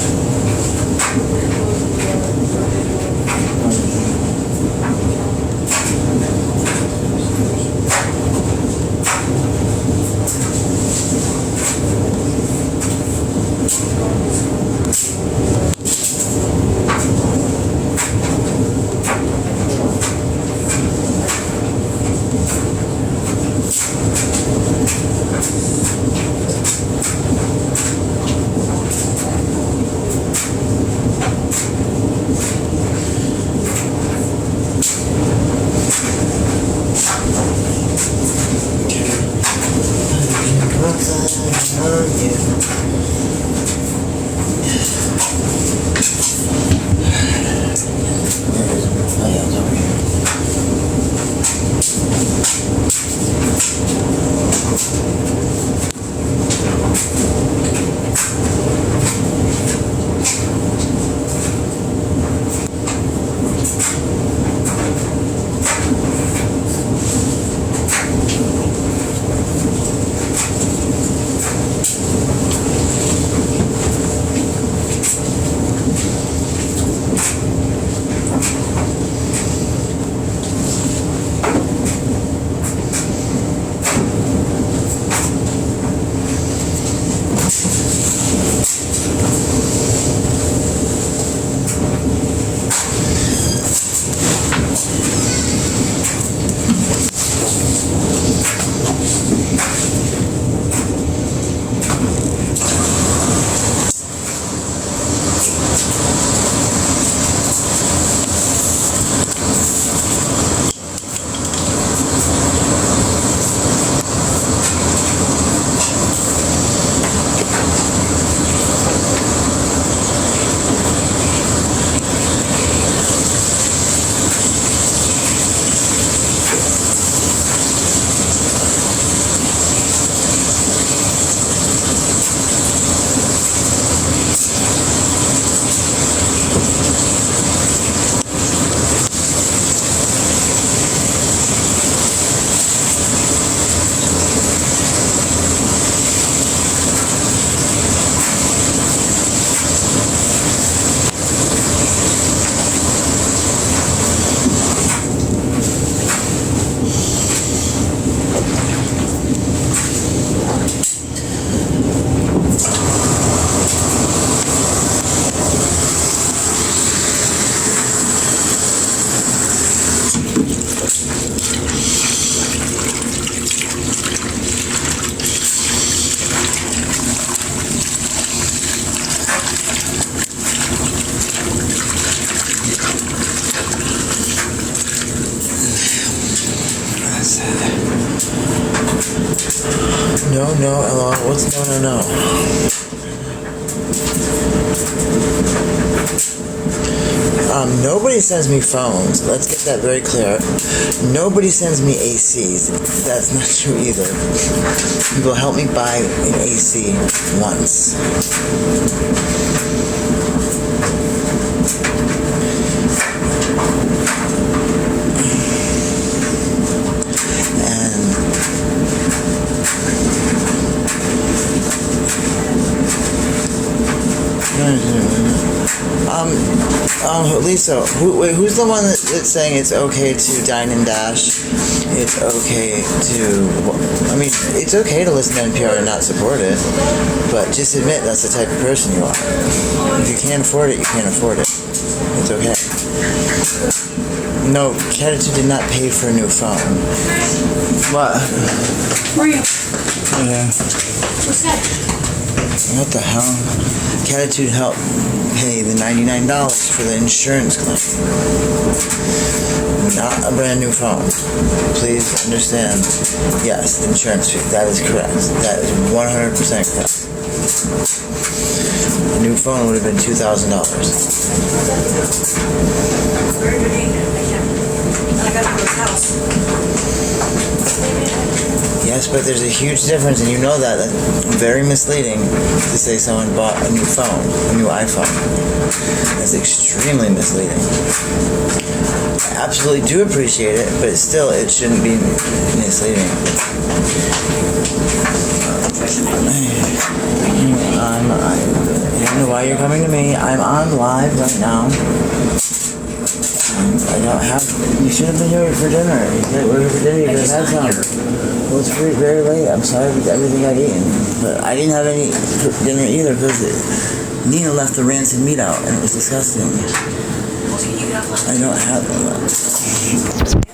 No, hello. What's no? Nobody sends me phones. Let's get that very clear. Nobody sends me ACs. That's not true either. People help me buy an AC once. Lisa, who's the one that's saying it's okay to dine and dash? It's okay to, I mean, it's okay to listen to NPR and not support it, but just admit that's the type of person you are. If you can't afford it, you can't afford it. It's okay. No, Catitude did not pay for a new phone. What? Where are you? Yeah. What's that? What the hell? Catitude helped pay the $99 for the insurance claim. Not a brand new phone. Please understand. Yes, the insurance fee. That is correct. That is 100% correct. A new phone would have been $2,000. Very good evening. I got to his house. Yes, but there's a huge difference, and you know that. That's very misleading to say someone bought a new phone, a new iPhone. That's extremely misleading. I absolutely do appreciate it, but still, it shouldn't be misleading. I don't know why you're coming to me. I'm on live right now. I don't have. You should have been here for dinner. We're here for dinner. You could have had some. Well, it's very late. I'm sorry for everything I've eaten, but I didn't have any dinner either because Nina left the rancid meat out and it was disgusting. I don't have all that.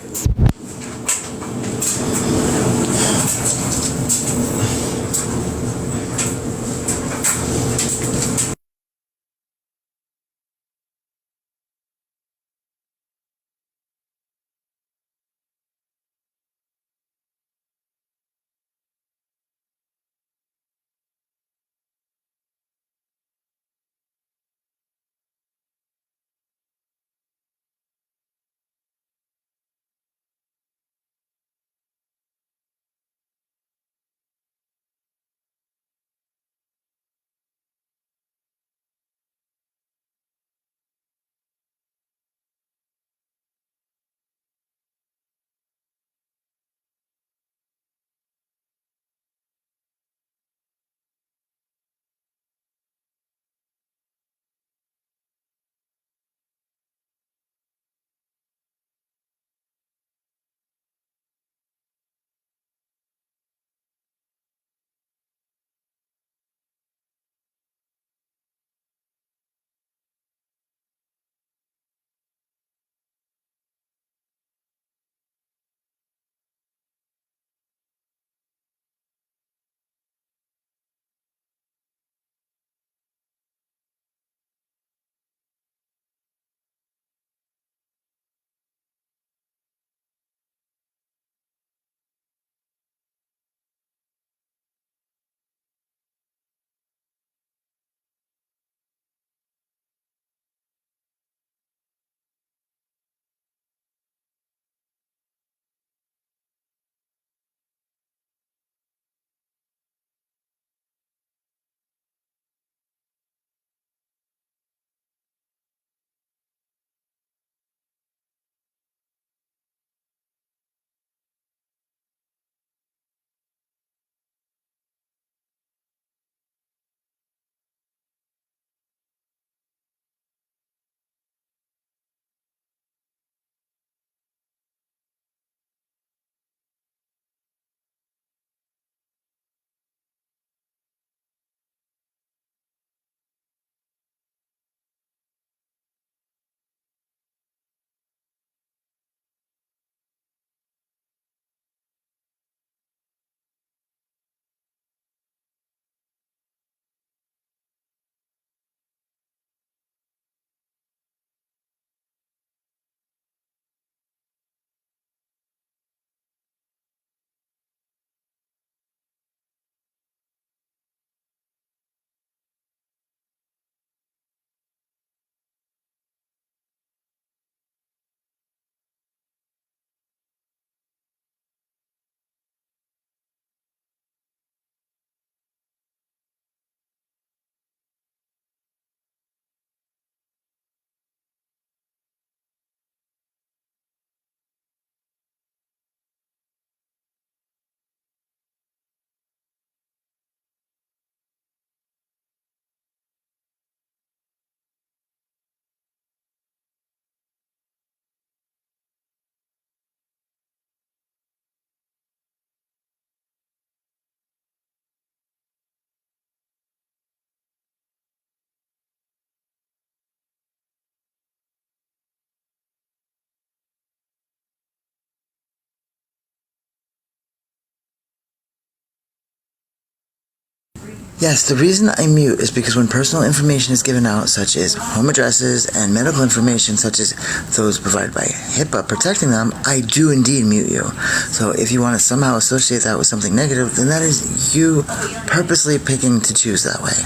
Yes, the reason I mute is because when personal information is given out, such as home addresses and medical information, such as those provided by HIPAA protecting them, I do indeed mute you. So if you want to somehow associate that with something negative, then that is you purposely picking to choose that way.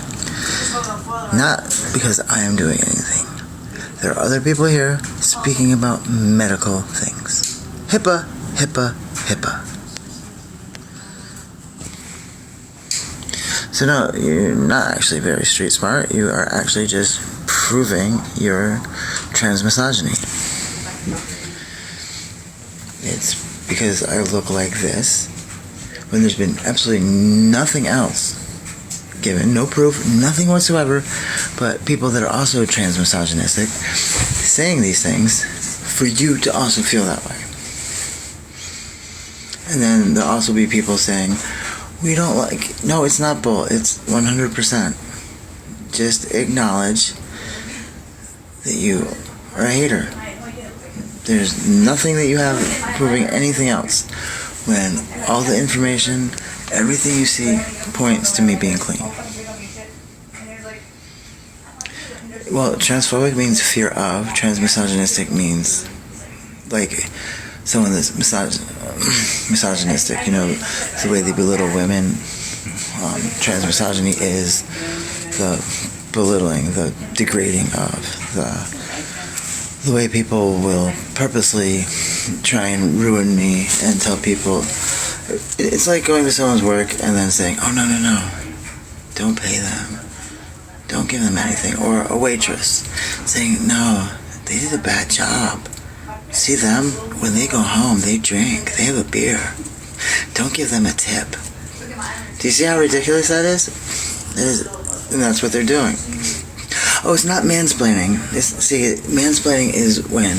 Not because I am doing anything. There are other people here speaking about medical things. HIPAA, HIPAA, HIPAA. So no, you're not actually very street smart. You are actually just proving your transmisogyny. It's because I look like this when there's been absolutely nothing else given, no proof, nothing whatsoever, but people that are also transmisogynistic saying these things for you to also feel that way. And then there'll also be people saying, we don't like... No, it's not bull. It's 100%. Just acknowledge that you are a hater. There's nothing that you have proving anything else. When all the information, everything you see points to me being clean. Well, transphobic means fear of. Transmisogynistic means like someone that's misogynistic, you know, the way they belittle women. Transmisogyny is the belittling, the degrading of the way people will purposely try and ruin me and tell people. It's like going to someone's work and then saying, oh, no, don't pay them. Don't give them anything. Or a waitress saying, no, they did a bad job. See them, when they go home, they drink. They have a beer. Don't give them a tip. Do you see how ridiculous that is? It is, and that's what they're doing. Oh, it's not mansplaining. Mansplaining is when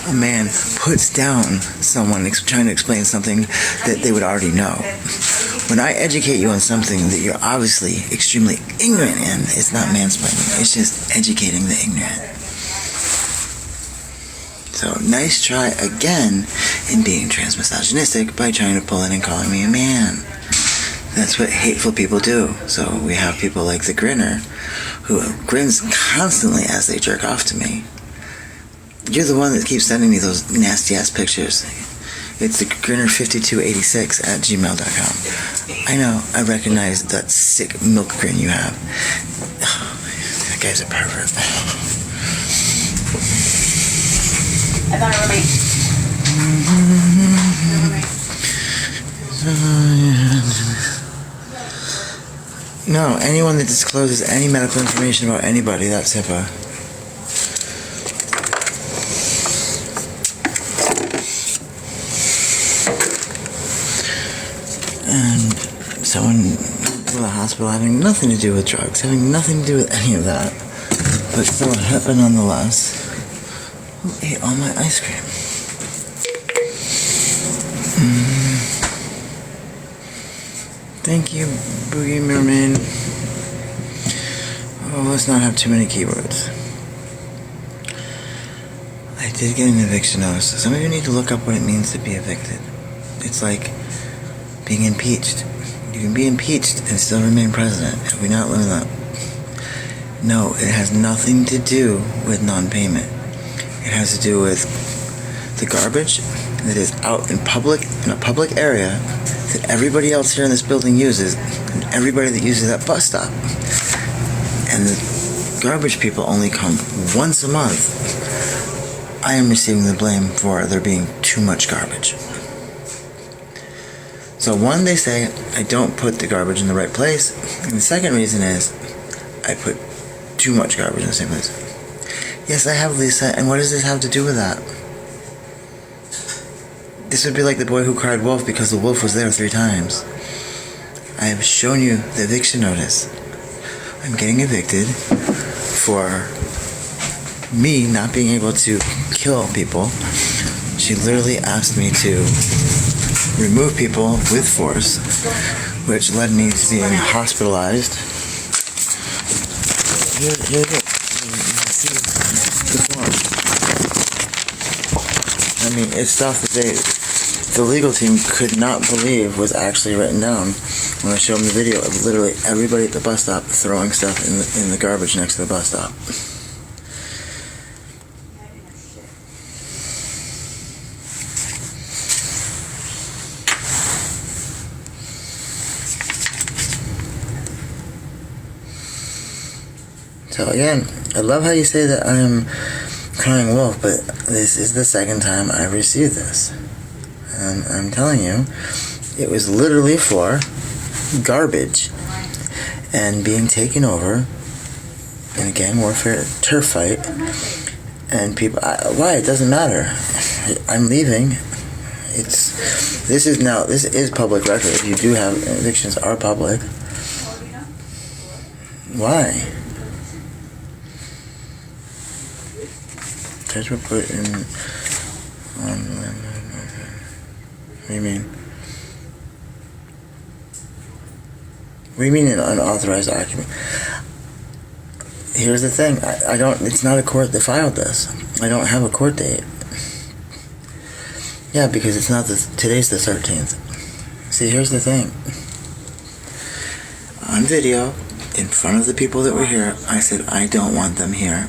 a man puts down someone trying to explain something that they would already know. When I educate you on something that you're obviously extremely ignorant in, it's not mansplaining. It's just educating the ignorant. So, nice try again in being transmisogynistic by trying to pull in and calling me a man. That's what hateful people do. So we have people like the Grinner, who grins constantly as they jerk off to me. You're the one that keeps sending me those nasty-ass pictures. It's the Grinner5286@gmail.com. I know, I recognize that sick milk grin you have. That guy's a pervert. I thought it was No, anyone that discloses any medical information about anybody, that's HIPAA. And someone in the hospital having nothing to do with drugs, having nothing to do with any of that, but still HIPAA nonetheless, who ate all my ice cream. Thank you, Boogie Merman. Oh, let's not have too many keywords. I did get an eviction notice. Some of you need to look up what it means to be evicted. It's like being impeached. You can be impeached and still remain president. Have we not learned that? No, it has nothing to do with non-payment. It has to do with the garbage that is out in public, in a public area that everybody else here in this building uses, and everybody that uses that bus stop. And the garbage people only come once a month. I am receiving the blame for there being too much garbage. So one, they say I don't put the garbage in the right place, and the second reason is I put too much garbage in the same place. Yes, I have, Lisa, and what does this have to do with that? This would be like the boy who cried wolf because the wolf was there 3 times. I have shown you the eviction notice. I'm getting evicted for me not being able to kill people. She literally asked me to remove people with force, which led me to being hospitalized. Here it is. You can see the form. I mean, it's stuff that they the legal team could not believe was actually written down when I showed them the video of literally everybody at the bus stop throwing stuff in the garbage next to the bus stop. So again, I love how you say that I'm crying wolf, but this is the second time I've received this. And I'm telling you, it was literally for garbage and being taken over in a gang warfare turf fight. And people, why? It doesn't matter. I'm leaving. This is public record. If you do have evictions, are public. Why? Judge will put in on. What do you mean? What do you mean an unauthorized document? Here's the thing. I don't. It's not a court that filed this. I don't have a court date. Yeah, because it's not today's the 13th. See, here's the thing. On video, in front of the people that were here, I said, I don't want them here.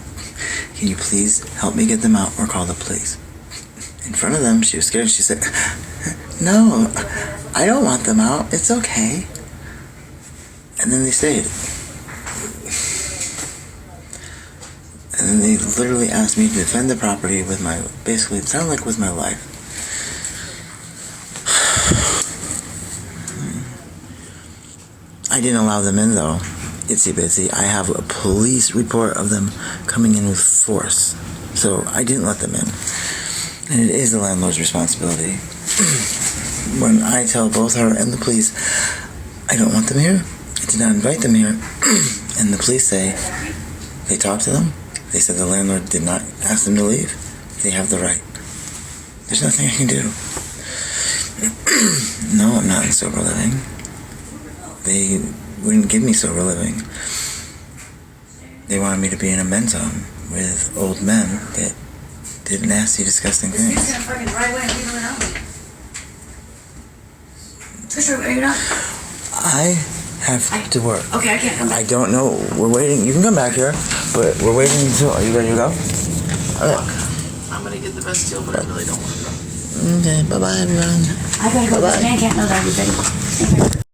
Can you please help me get them out or call the police? In front of them, she was scared. She said, no, I don't want them out. It's okay. And then they stayed. And then they literally asked me to defend the property with my, basically, it sounded like with my life. I didn't allow them in though. Itsy bitsy. I have a police report of them coming in with force. So I didn't let them in. And it is the landlord's responsibility. When I tell both her and the police, I don't want them here, I did not invite them here, and the police say, they talked to them, they said the landlord did not ask them to leave, they have the right. There's nothing I can do. No, I'm not in sober living. They wouldn't give me sober living. They wanted me to be in a men's home with old men that did nasty, disgusting things. He's gonna fucking drive away and leave her alone. Trisha, are you not? I have to work. Okay, I can't come back. I don't know. We're waiting. You can come back here, but we're waiting until. Are you ready to go? Okay. I'm gonna get the best deal, but I really don't want to go. Okay. Bye bye, everyone. I gotta go. This man can't know that. Everybody.